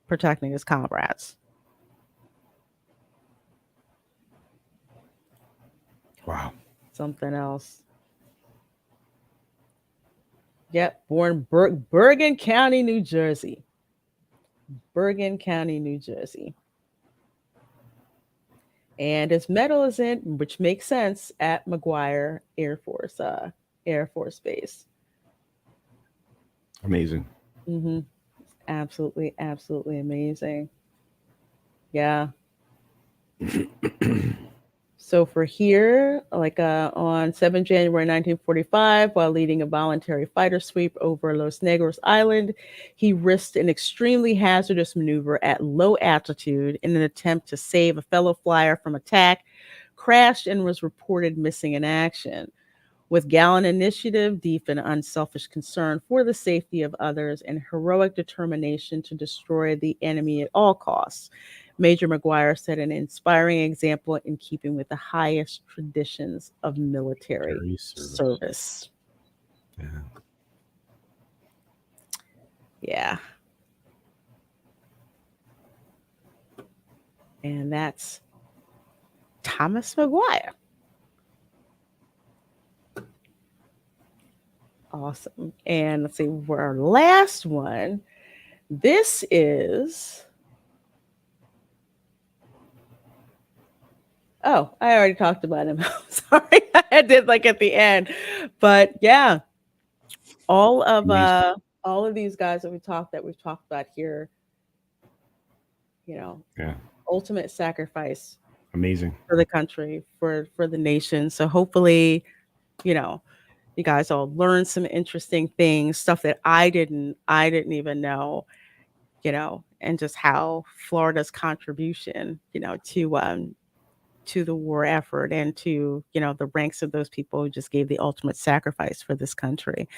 protecting his comrades. Wow. Something else. Yep, born Bergen County, New Jersey. Bergen County, New Jersey. And his medal is in, which makes sense, at McGuire Air Force Base. Amazing. Mm-hmm. Absolutely, absolutely amazing. Yeah. So for here, on 7 January 1945, while leading a voluntary fighter sweep over Los Negros Island, he risked an extremely hazardous maneuver at low altitude in an attempt to save a fellow flyer from attack, crashed, and was reported missing in action. With gallant initiative, deep and unselfish concern for the safety of others, and heroic determination to destroy the enemy at all costs, Major McGuire set an inspiring example in keeping with the highest traditions of military service. Yeah. Yeah. And that's Thomas McGuire. Awesome. And let's see, for our last one, this is... Oh, I already talked about him. Sorry, I did at the end. But yeah, all of these guys that we've talked about here, ultimate sacrifice. Amazing. For the country, for the nation. So hopefully, you guys all learned some interesting things, stuff that I didn't even know, and just how Florida's contribution, to the war effort and to, the ranks of those people who just gave the ultimate sacrifice for this country.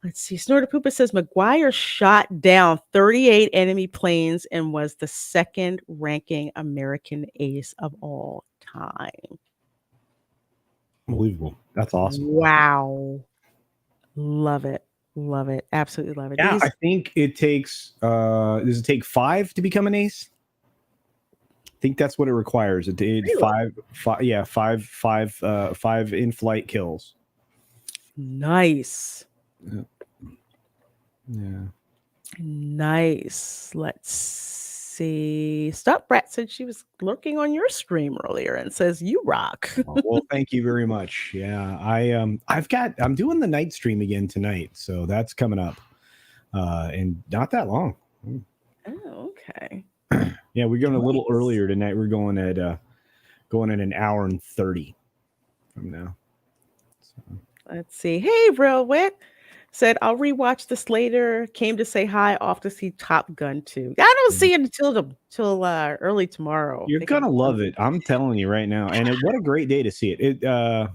Let's see. Snorter Poopa says McGuire shot down 38 enemy planes and was the second ranking American ace of all time. Unbelievable. That's awesome. Wow. Love it. Love it. Absolutely love it. Yeah, I think it takes does it take 5 to become an ace? I think that's what it requires. It Really? five in-flight kills. Nice. Yeah. Nice. Let's see. Stop Brat said she was lurking on your stream earlier and says you rock. Well, thank you very much. Yeah, I'm doing the night stream again tonight, so that's coming up, and not that long. Oh, okay. Yeah, we're going a little earlier tonight. We're going at an hour and 30 from now. So. Let's see. Hey, Real Wit said I'll rewatch this later. Came to say hi. Off to see Top Gun 2. I don't see it until early tomorrow. You're gonna love it. I'm telling you right now. And what a great day to see it. I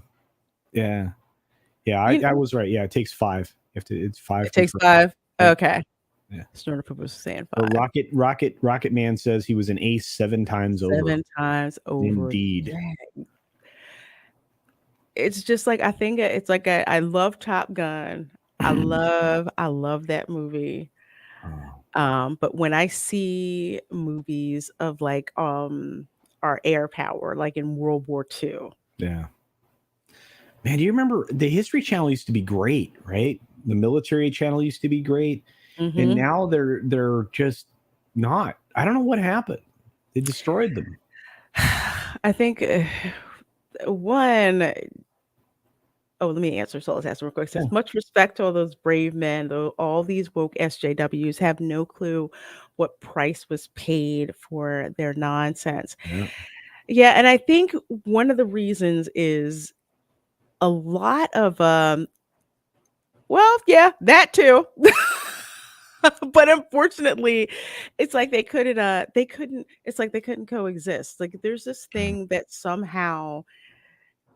was right. Yeah, it takes 5. It's 5. It takes 5. Okay. Yeah. Snorter Poopa was saying 5. Rocket Man says he was an ace 7 times over. 7 times over. Indeed. Dang. It's just I think it's I love Top Gun. I love that movie. But when I see movies of our air power, in World War II. Yeah. Man, do you remember the History Channel used to be great, right? The military channel used to be great. Mm-hmm. And now they're just not. I don't know what happened. They destroyed them. I think one, Oh, let me answer. So let's answer real quick. It says, Yeah. much respect to all those brave men, though all these woke SJWs have no clue what price was paid for their nonsense. Yeah. Yeah, and I think one of the reasons is a lot of well, yeah, that too. But unfortunately, it's like they couldn't it's like they couldn't coexist. Like there's this thing that somehow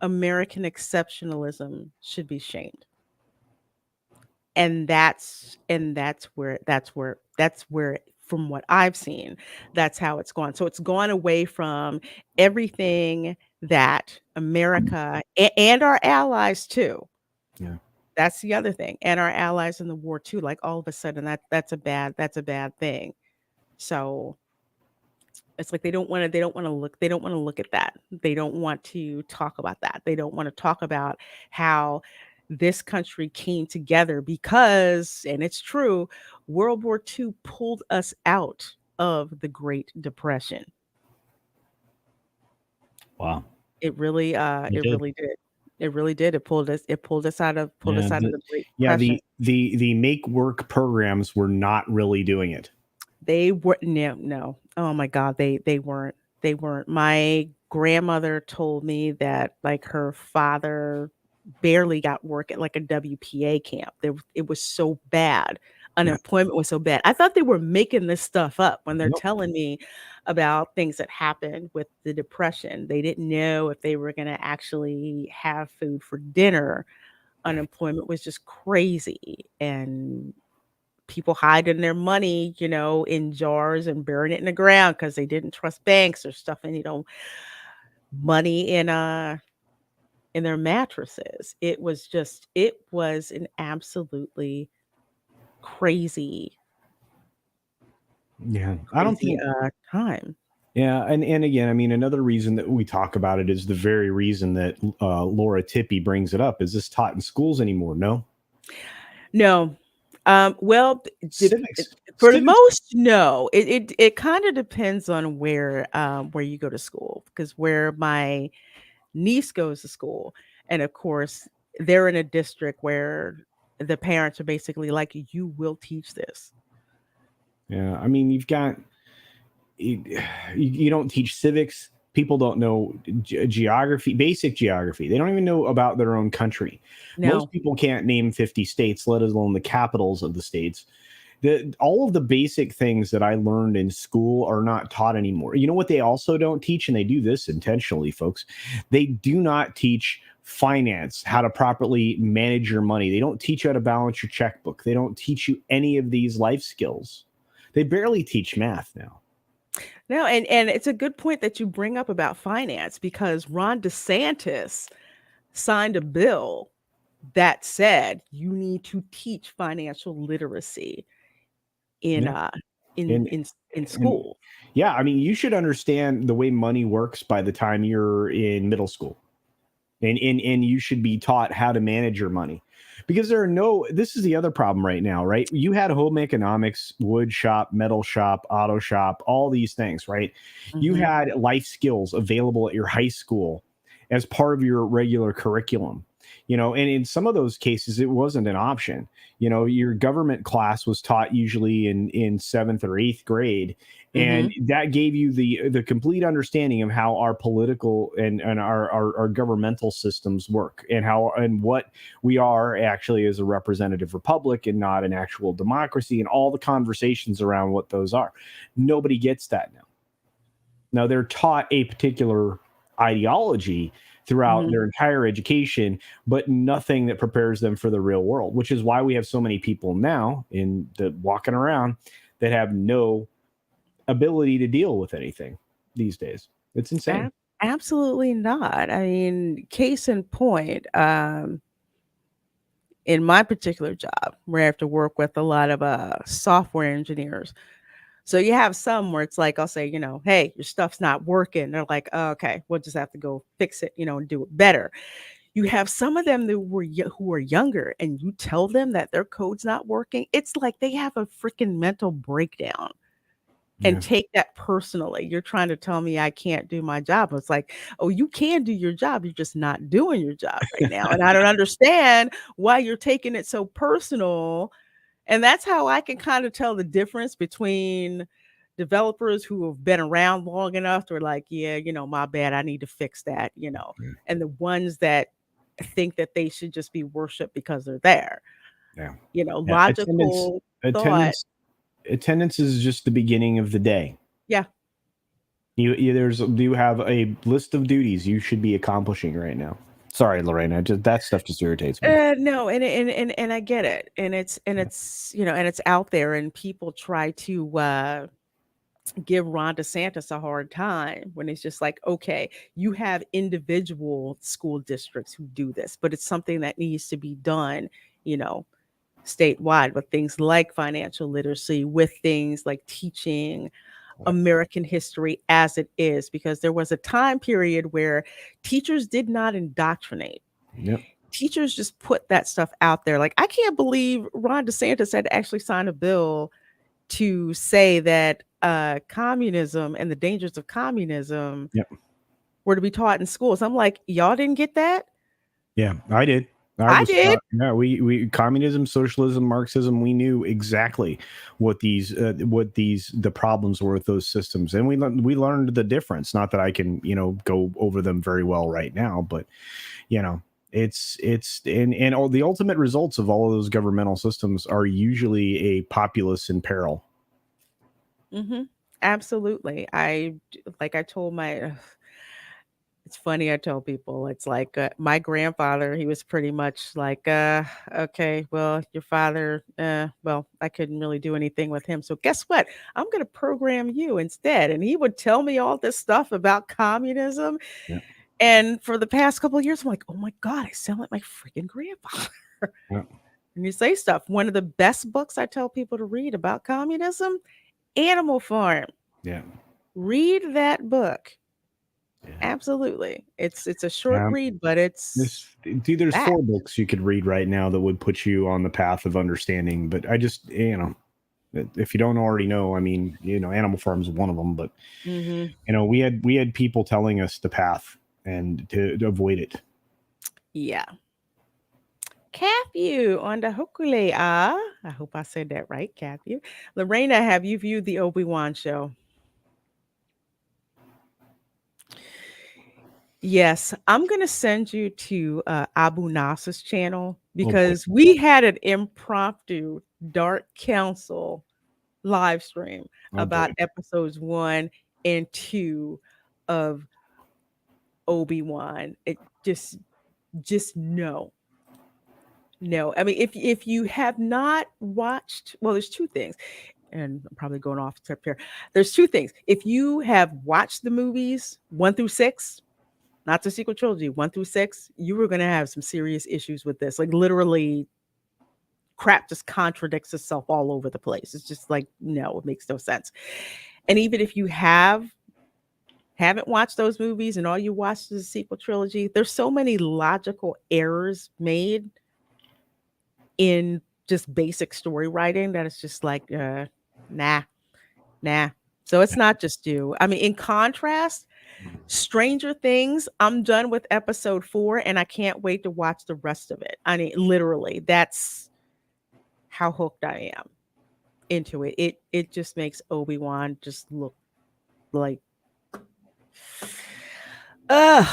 American exceptionalism should be shamed. And that's where from what I've seen, that's how it's gone. So it's gone away from everything that America and our allies too. Yeah. That's the other thing. And our allies in the war too. Like all of a sudden that's a bad thing. So it's like they don't want to look at that. They don't want to talk about that. They don't want to talk about how this country came together because, and it's true, World War II pulled us out of the Great Depression. Wow. It really It did. did. It really did. It pulled us out of Yeah. the Great Yeah. Depression. The make work programs were not really doing it. They were no. Oh my God, they weren't. They weren't. My grandmother told me that like her father barely got work at like a WPA camp. It was so bad. Yeah. Unemployment was so bad. I thought they were making this stuff up when they're Nope. telling me about things that happened with the depression. They didn't know if they were going to actually have food for dinner. Unemployment was just crazy, and people hiding their money, in jars and burying it in the ground because they didn't trust banks or stuffing, money in their mattresses. It was an absolutely crazy, Yeah. I don't crazy think. time. Yeah, and again, I mean, another reason that we talk about it is the very reason that Laura Tippy brings it up. Is this taught in schools anymore? No. No. Well, Civics. for the Civics. most, no. It kind of depends on where you go to school, because where my niece goes to school, and of course they're in a district where the parents are basically like, you will teach this. Yeah, I mean, you've got you don't teach civics. People don't know geography, basic geography. They don't even know about their own country. No. Most people can't name 50 states, let alone the capitals of the states. All of the basic things that I learned in school are not taught anymore. You know what they also don't teach, and they do this intentionally, folks? They do not teach finance, how to properly manage your money. They don't teach you how to balance your checkbook. They don't teach you any of these life skills. They barely teach math now. No, and it's a good point that you bring up about finance, because Ron DeSantis signed a bill that said you need to teach financial literacy in Yeah. And in and school. yeah, I mean, you should understand the way money works by the time you're in middle school. And you should be taught how to manage your money, because this is the other problem right now, right? You had home economics, wood shop, metal shop, auto shop, all these things, right? You Mhm. had life skills available at your high school as part of your regular curriculum, and in some of those cases it wasn't an option. Your government class was taught usually in 7th or 8th grade, and that gave you the complete understanding of how our political and our governmental systems work, and what we are actually as a representative republic and not an actual democracy, and all the conversations around what those are. Nobody gets that now. Now they're taught a particular ideology throughout their entire education, but nothing that prepares them for the real world, which is why we have so many people now walking around that have no ability to deal with anything these days. It's insane. Absolutely not. I mean, case in point, in my particular job, where I have to work with a lot of software engineers. So you have some where it's like, I'll say, hey, your stuff's not working. They're like, oh, okay, we'll just have to go fix it, and do it better. You have some of them who are younger, and you tell them that their code's not working. It's like they have a freaking mental breakdown. and take that personally. You're trying to tell me I can't do my job. It's like, oh, you can do your job. You're just not doing your job right now. And I don't understand why you're taking it so personal. And that's how I can kind of tell the difference between developers who have been around long enough to like, yeah, my bad, I need to fix that, and the ones that think that they should just be worshiped because they're there. Yeah. Logical thought. Attendance is just the beginning of the day. Yeah. You have a list of duties you should be accomplishing right now. Sorry, Lorena, that stuff just irritates me. No, and I get it, and it's out there, and people try to give Ron DeSantis a hard time when it's just like, okay, you have individual school districts who do this, but it's something that needs to be done, statewide, with things like financial literacy, with things like teaching American history as it is, because there was a time period where teachers did not indoctrinate. Yep. Teachers just put that stuff out there. Like, I can't believe Ron DeSantis had to actually sign a bill to say that communism and the dangers of communism were to be taught in schools. I'm like, y'all didn't get that? Yeah, I did. I did. We communism, socialism, Marxism. We knew exactly what the problems were with those systems, and we learned the difference. Not that I can go over them very well right now, but it's and all the ultimate results of all of those governmental systems are usually a populace in peril. Mm-hmm. Absolutely. I told my. It's funny, I tell people, it's like my grandfather, he was pretty much like, okay, well, your father, well, I couldn't really do anything with him. So guess what? I'm going to program you instead. And he would tell me all this stuff about communism. Yeah. And for the past couple of years, I'm like, oh my God, I sound like my freaking grandfather. Yeah. And you say stuff. One of the best books I tell people to read about communism, Animal Farm. Yeah. Read that book. Absolutely. It's a short read, but there's 4 books you could read right now that would put you on the path of understanding. But I just, if you don't already know, I mean, Animal Farm is one of them. But we had people telling us the path and to avoid it. Yeah. Cathy on the Hokule. I hope I said that right, Cathy. Lorena, have you viewed the Obi-Wan show? Yes, I'm going to send you to Abu Nasser's channel, because we had an impromptu Dark Council live stream about episodes 1 and 2 of Obi-Wan. It just no. I mean, if you have not watched, well, there's 2 things, and I'm probably going off tip here. There's 2 things. If you have watched the movies 1 through 6, not the sequel trilogy, 1 through 6, you were going to have some serious issues with this. Like, literally, crap just contradicts itself all over the place. It's just like, no, it makes no sense. And even if you haven't watched those movies and all you watched is the sequel trilogy, there's so many logical errors made in just basic story writing that it's just like, nah. So it's not just you. I mean, in contrast, Stranger Things, I'm done with episode 4 and I can't wait to watch the rest of it. I mean, literally, that's how hooked I am into it. It just makes Obi-Wan just look like a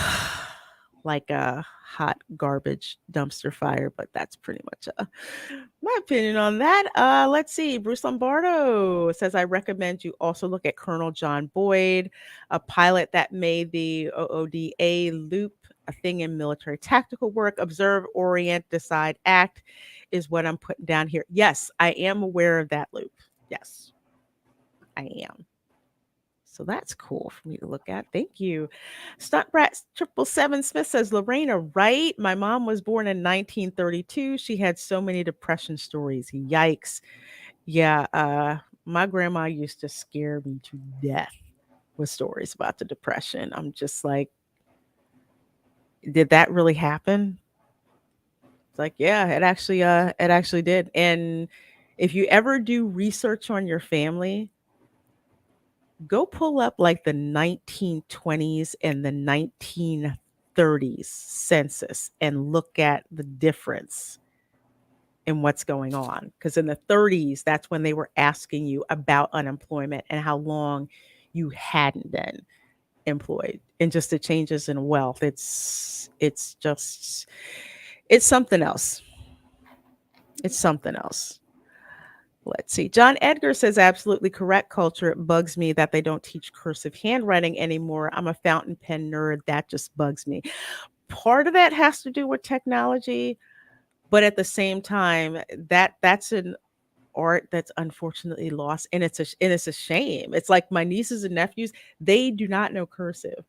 hot garbage dumpster fire, but that's pretty much my opinion on that. Let's see. Bruce Lombardo says, I recommend you also look at Colonel John Boyd, a pilot that made the OODA loop a thing in military tactical work. Observe, orient, decide, act is what I'm putting down here. Yes, I am aware of that loop. Yes, I am. So that's cool for me to look at. Thank you. Stuntbrat 777 Smith says, Lorena, right? My mom was born in 1932. She had so many depression stories. Yikes. Yeah, my grandma used to scare me to death with stories about the depression. I'm just like, did that really happen? It's like, yeah, it actually did. And if you ever do research on your family, go pull up like the 1920s and the 1930s census and look at the difference in what's going on. Because in the 30s, that's when they were asking you about unemployment and how long you hadn't been employed, and just the changes in wealth. It's something else. It's something else. Let's see. John Edgar says, absolutely correct, Culture. It bugs me that they don't teach cursive handwriting anymore. I'm a fountain pen nerd. That just bugs me. Part of that has to do with technology, but at the same time, that's an art that's unfortunately lost, and it's a shame. It's like my nieces and nephews, they do not know cursive.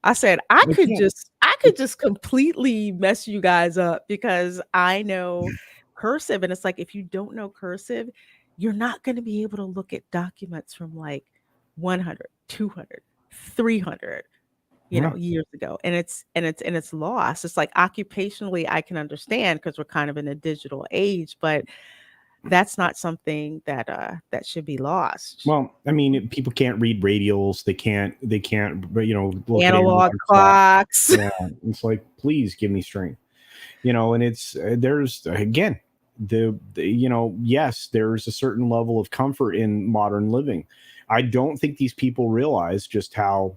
I said I They could can't. just completely mess you guys up because I know cursive, and it's like if you don't know cursive, you're not going to be able to look at documents from like 100, 200, 300, Yeah. years ago, and it's lost. It's like occupationally I can understand because we're kind of in a digital age, but that's not something that should be lost. Well, I mean, people can't read radials. They can't, look at Analog analog clocks. clocks. Yeah. It's like, please give me strength, and it's, there's, again, yes, there's a certain level of comfort in modern living. I don't think these people realize just how,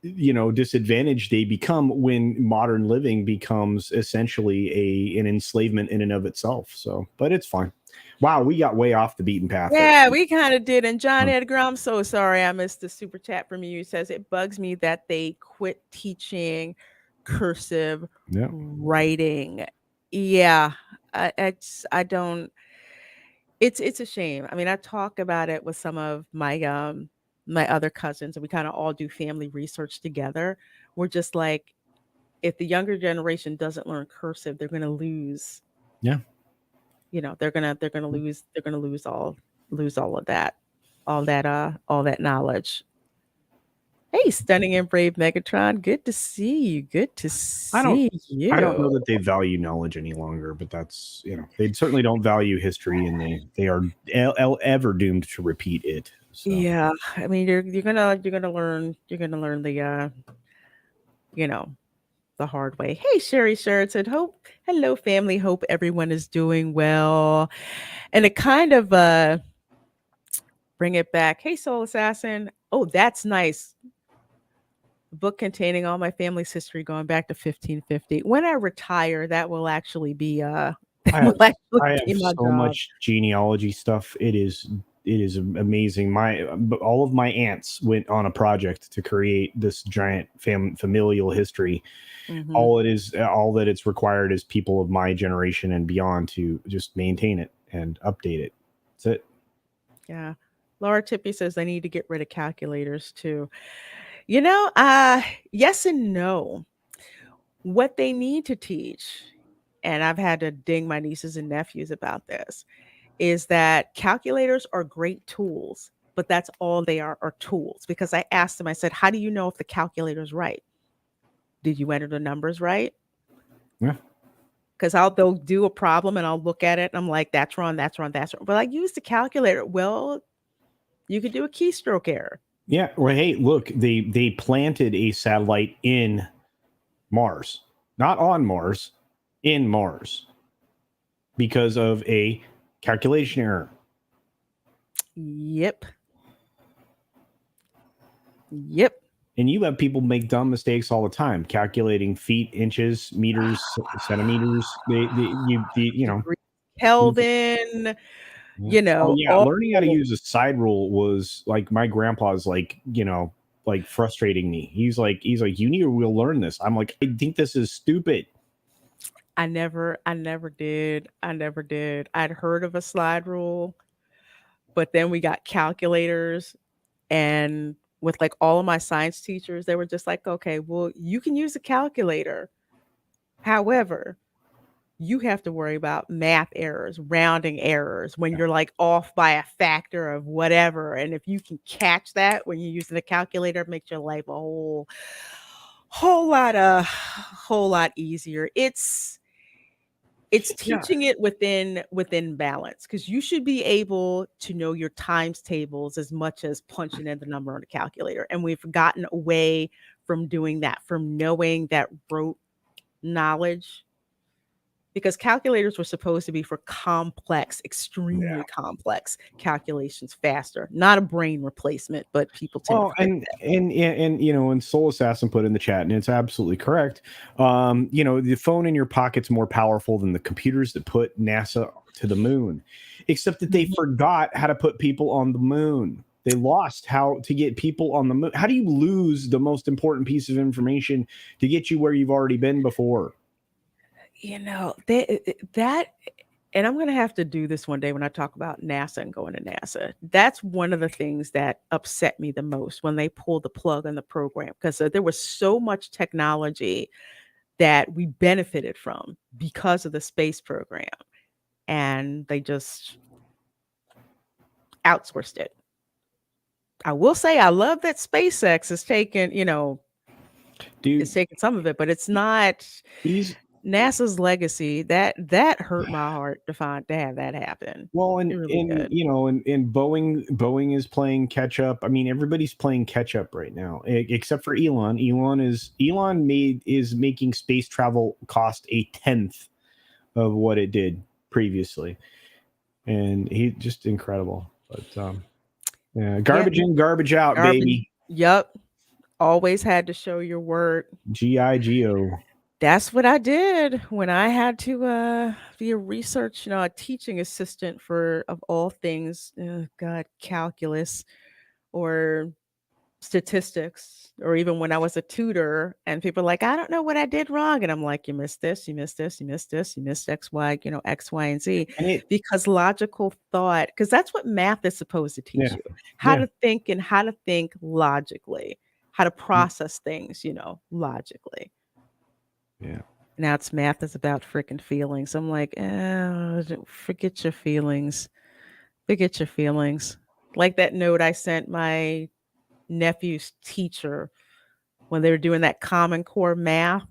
disadvantaged they become when modern living becomes essentially an enslavement in and of itself. So, but it's fine. Wow, we got way off the beaten path there. Yeah, we kind of did. And John Edgar, I'm so sorry I missed the super chat from you. He says it bugs me that they quit teaching cursive Yeah. writing. Yeah, I don't. It's a shame. I mean, I talk about it with some of my other cousins, and we kind of all do family research together. We're just like, if the younger generation doesn't learn cursive, they're going to lose. Yeah. They're gonna lose all of that, all that knowledge. Hey, stunning and brave Megatron, good to see you. Good to see you. I don't know that they value knowledge any longer, but that's, they certainly don't value history, and they are ever doomed to repeat it. So. Yeah, I mean, you're gonna learn the the hard way. Hey, Sherry Sheridan, hello family, hope everyone is doing well. And to kind of bring it back, hey Soul Assassin, oh, that's nice. Book containing all my family's history going back to 1550. When I retire, that will actually be I have so much genealogy stuff. It is amazing. All of my aunts went on a project to create this giant familial history. Mhm. All that it's required is people of my generation and beyond to just maintain it and update it. That's it. Yeah. Laura Tippy says they need to get rid of calculators too. Yes and no. What they need to teach, and I've had to ding my nieces and nephews about this, is that calculators are great tools, but that's all they are tools. Because I asked them, I said, how do you know if the calculator's right? Did you enter the numbers right? Yeah. Because they'll do a problem and I'll look at it and I'm like, that's wrong, that's wrong, that's wrong. But I use the calculator. Well, you could do a keystroke error. Yeah. Well, hey, look, they planted a satellite in Mars, not on Mars, in Mars, because of a calculation error. Yep. And you have people make dumb mistakes all the time, calculating feet, inches, meters, centimeters. Kelvin. Oh yeah, learning how to use a side rule was like my grandpa's like frustrating me. He's like, you need to learn this. I'm like, I think this is stupid. I never did. I'd heard of a slide rule, but then we got calculators, and with like all of my science teachers, they were just like, okay, well, you can use a calculator. However, you have to worry about math errors, rounding errors when you're like off by a factor of whatever. And if you can catch that when you're using a calculator, it makes your life a whole lot easier. It's It's teaching it within balance, because you should be able to know your times tables as much as punching in the number on the calculator. And we've gotten away from doing that, from knowing that rote knowledge, because calculators were supposed to be for complex, extremely complex calculations faster, not a brain replacement, but people tend to forget that. And you know, and Soul Assassin put in the chat, and it's absolutely correct. You know, the phone in your pocket's more powerful than the computers that put NASA to the moon, except that they forgot how to put people on the moon. They lost how to get people on the moon. How do you lose the most important piece of information to get you where you've already been before? You know, that, and I'm going to have to do this one day when I talk about NASA and going to NASA. That's one of the things that upset me the most when they pulled the plug on the program, because there was so much technology that we benefited from because of the space program, and they just outsourced it. I will say I love that SpaceX is taking, it's taking some of it, but it's not NASA's legacy. That hurt my heart to have that happen. Well, and really did. you know, and Boeing is playing catch up. I mean, everybody's playing catch up right now, except for Elon. Elon is making space travel cost 1/10 of what it did previously, and he's just incredible. But yeah, garbage in, garbage out, baby. Yep. Always had to show your work. GIGO. That's what I did when I had to be a research, a teaching assistant for, of all things, calculus or statistics, or even when I was a tutor and people are like, I don't know what I did wrong. And I'm like, you missed this, you missed this, you missed this, you missed X, Y, X, Y, and Z. Because logical thought, because that's what math is supposed to teach you, how to think and how to think logically, how to process things, logically. Yeah. Now it's math is about freaking feelings. I'm like, forget your feelings. Forget your feelings. Like that note I sent my nephew's teacher when they were doing that Common Core math.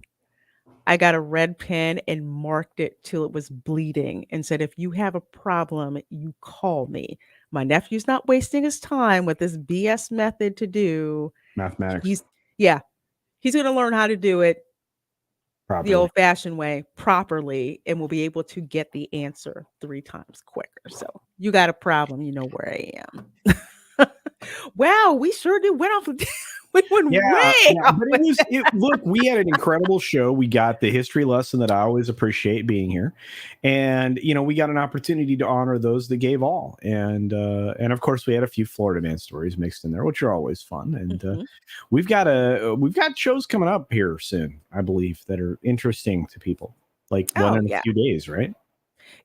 I got a red pen and marked it till it was bleeding and said, if you have a problem, you call me. My nephew's not wasting his time with this BS method to do mathematics. He's going to learn how to do it properly, the old-fashioned way, properly, and will be able to get the answer 3 times quicker. So you got a problem, you know where I am. Wow, we sure did went off. We went way off. But look, we had an incredible show. We got the history lesson that I always appreciate being here, and we got an opportunity to honor those that gave all, and of course we had a few Florida Man stories mixed in there, which are always fun. And we've got shows coming up here soon, I believe, that are interesting to people. Like one in a few days, right?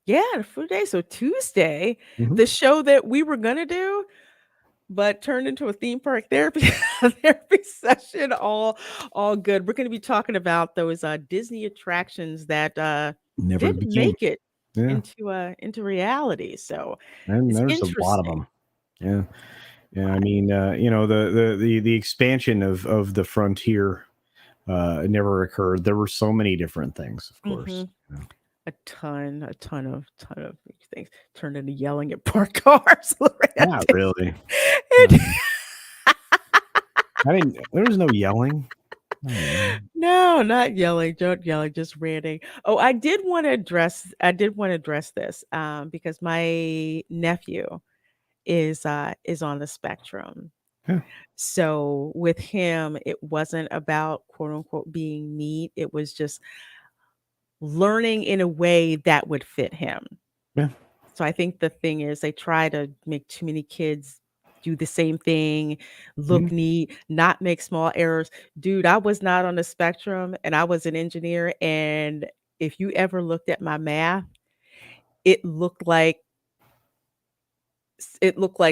Yeah, a few days. So Tuesday, the show that we were gonna do, but turned into a theme park therapy session. All good. We're going to be talking about those Disney attractions that never didn't make it into reality. So and there's a lot of them. Yeah. I mean, the expansion of the frontier never occurred. There were so many different things, of course. A ton of things turned into yelling at parked cars. Not really. There was no yelling. No, not yelling. Don't yell, just ranting. Oh, I did want to address this because my nephew is on the spectrum. So with him, it wasn't about quote unquote being neat. It was just learning in a way that would fit him. So I think the thing is they try to make too many kids do the same thing, look neat, not make small errors. Dude, I was not on the spectrum and I was an engineer. And if you ever looked at my math, it looked like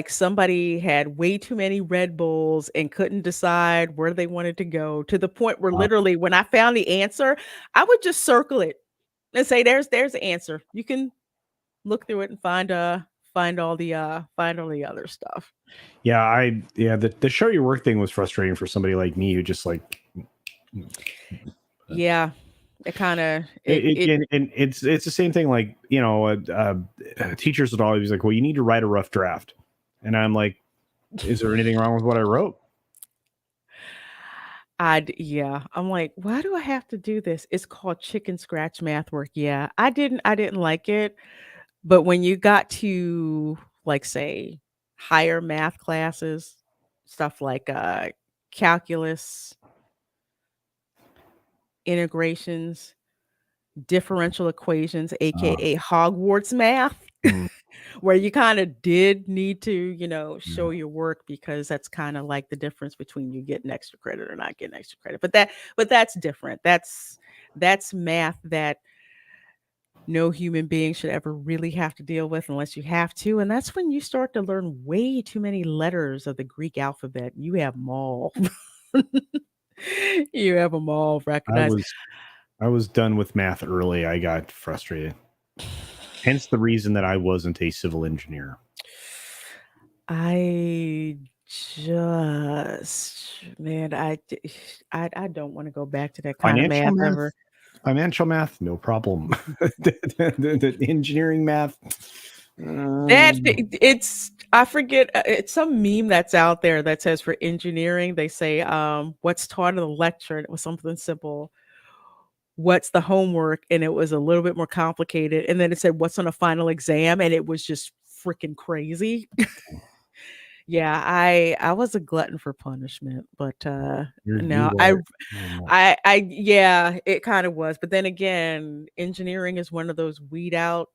somebody had way too many Red Bulls and couldn't decide where they wanted to go, to the point where literally when I found the answer, I would just circle it and say, there's the answer. You can look through it and find all the other stuff. The show your work thing was frustrating for somebody like me who just like yeah It kind of And it's the same thing. Like, teachers would always be like, "Well, you need to write a rough draft," and I'm like, "Is there anything wrong with what I wrote?" yeah. I'm like, why do I have to do this? It's called chicken scratch math work. Yeah, I didn't like it, but when you got to like say higher math classes, stuff like calculus, integrations, differential equations, aka Hogwarts math, Mm. where you kind of did need to, show your work because that's kind of like the difference between you getting extra credit or not getting extra credit. But that's different. That's math that no human being should ever really have to deal with unless you have to. And that's when you start to learn way too many letters of the Greek alphabet. You have them all. You have them all I recognized. was done with math early. I got frustrated. Hence the reason that I wasn't a civil engineer. I just, man, I don't want to go back to that kind of Financial math math, ever. financial math, no problem. The engineering math. It's I forget, it's some meme that's out there that says for engineering they say what's taught in the lecture, and it was something simple. What's the homework? And it was a little bit more complicated. And then it said what's on a final exam, and it was just freaking crazy. Yeah, I was a glutton for punishment, but no, yeah, it kind of was. But then again, engineering is one of those weed out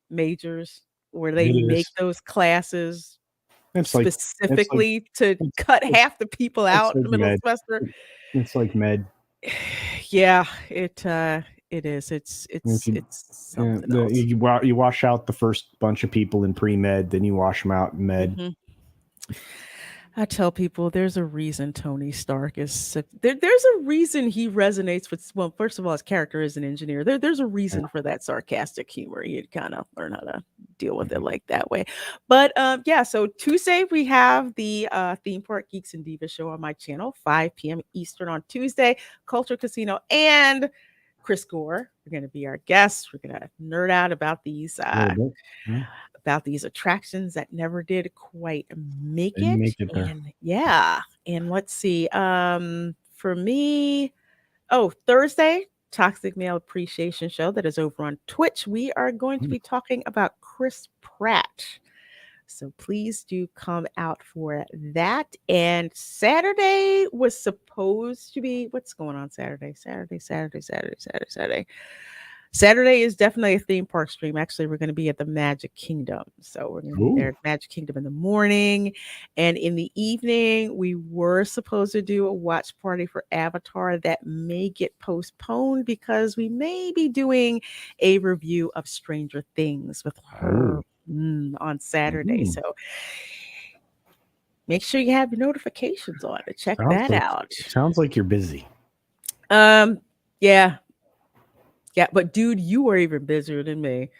majors where they It make is. those classes It's like specifically to cut it's half the people it's out in like the middle of med. the semester. It's like med. Yeah, it is. If you, It's something else. you wash out the first bunch of people in pre med, then you wash them out in med. Mhm. I tell people there's a reason Tony Stark there's a reason he resonates with, well, first of all, his character is an engineer. There's a reason for that sarcastic humor. You'd kind of learn how to deal with it like that way. But yeah, so Tuesday we have the Theme Park Geeks and Divas show on my channel, 5 p.m. Eastern on Tuesday, Culture Casino and Chris Gore. We're going to be our guests. We're going to nerd out about these A little bit. Yeah. about these attractions that never did quite make Didn't it. make it there. And yeah, and let's see. For me, Thursday, Toxic Male Appreciation Show that is over on Twitch. We are going to be talking about Chris Pratt. So please do come out for that. And Saturday was supposed to be, what's going on Saturday? Saturday is definitely a theme park stream. Actually, we're going to be at the Magic Kingdom. So we're going to be there at Magic Kingdom in the morning. And in the evening, we were supposed to do a watch party for Avatar that may get postponed because we may be doing a review of Stranger Things with her on Saturday. So make sure you have your notifications on to check that out. Sounds like you're busy. Yeah. Yeah, but dude, you were even busier than me.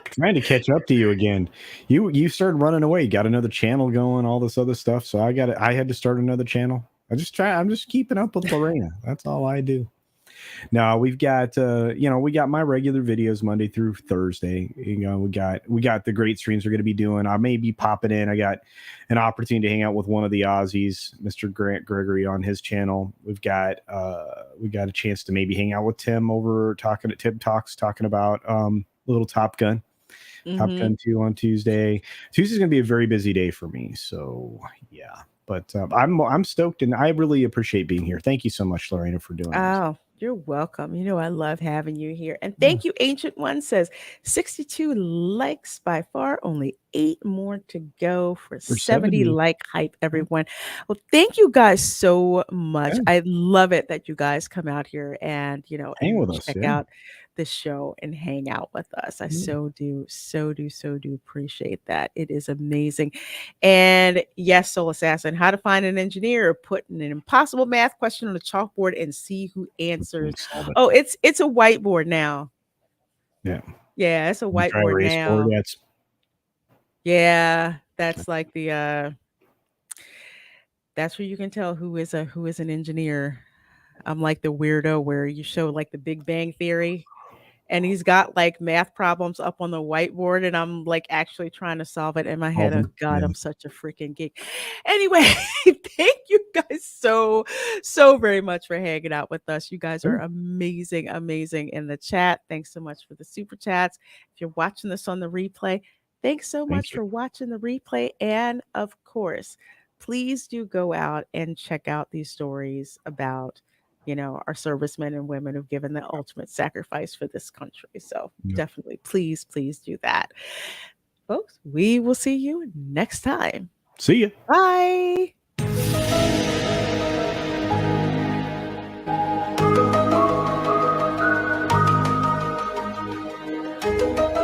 Trying to catch up to you again. You started running away, got another channel going, all this other stuff. So I had to start another channel. I'm just keeping up with Lorena. That's all I do. Now we've got we got my regular videos Monday through Thursday. We got the great streams we're going to be doing. I may be popping in. I got an opportunity to hang out with one of the Aussies, Mr. Grant Gregory, on his channel. We got a chance to maybe hang out with Tim over talking at Tib Talks, talking about little Top Gun. Top Gun 2 on Tuesday. Tuesday's going to be a very busy day for me. So yeah, but I'm stoked, and I really appreciate being here. Thank you so much, Lorena, for doing this. Oh, you're welcome. You know, I love having you here. And thank you, Ancient One says 62 likes by far, only 8 more to go for 70 like hype, everyone. Well, thank you guys so much. I love it that you guys come out here and, Hang with us, check out this show and hang out with us. I so do appreciate that. It is amazing. And yes, Soul Assassin, how to find an engineer, put an impossible math question on a chalkboard and see who answers. Oh, it's a whiteboard now. Yeah. Yeah, it's a whiteboard now. Yeah, that's like the that's where you can tell who is an engineer. I'm like the weirdo where you show like the Big Bang Theory and he's got like math problems up on the whiteboard and I'm like actually trying to solve it in my head. Oh God, Yeah. I'm such a freaking geek. Anyway, thank you guys so very much for hanging out with us. You guys are amazing in the chat. Thanks so much for the super chats. If you're watching this on the replay, thanks so much for watching the replay. And of course, please do go out and check out these stories about our servicemen and women who've given the ultimate sacrifice for this country. So definitely, please do that. Folks, we will see you next time. See ya. Bye.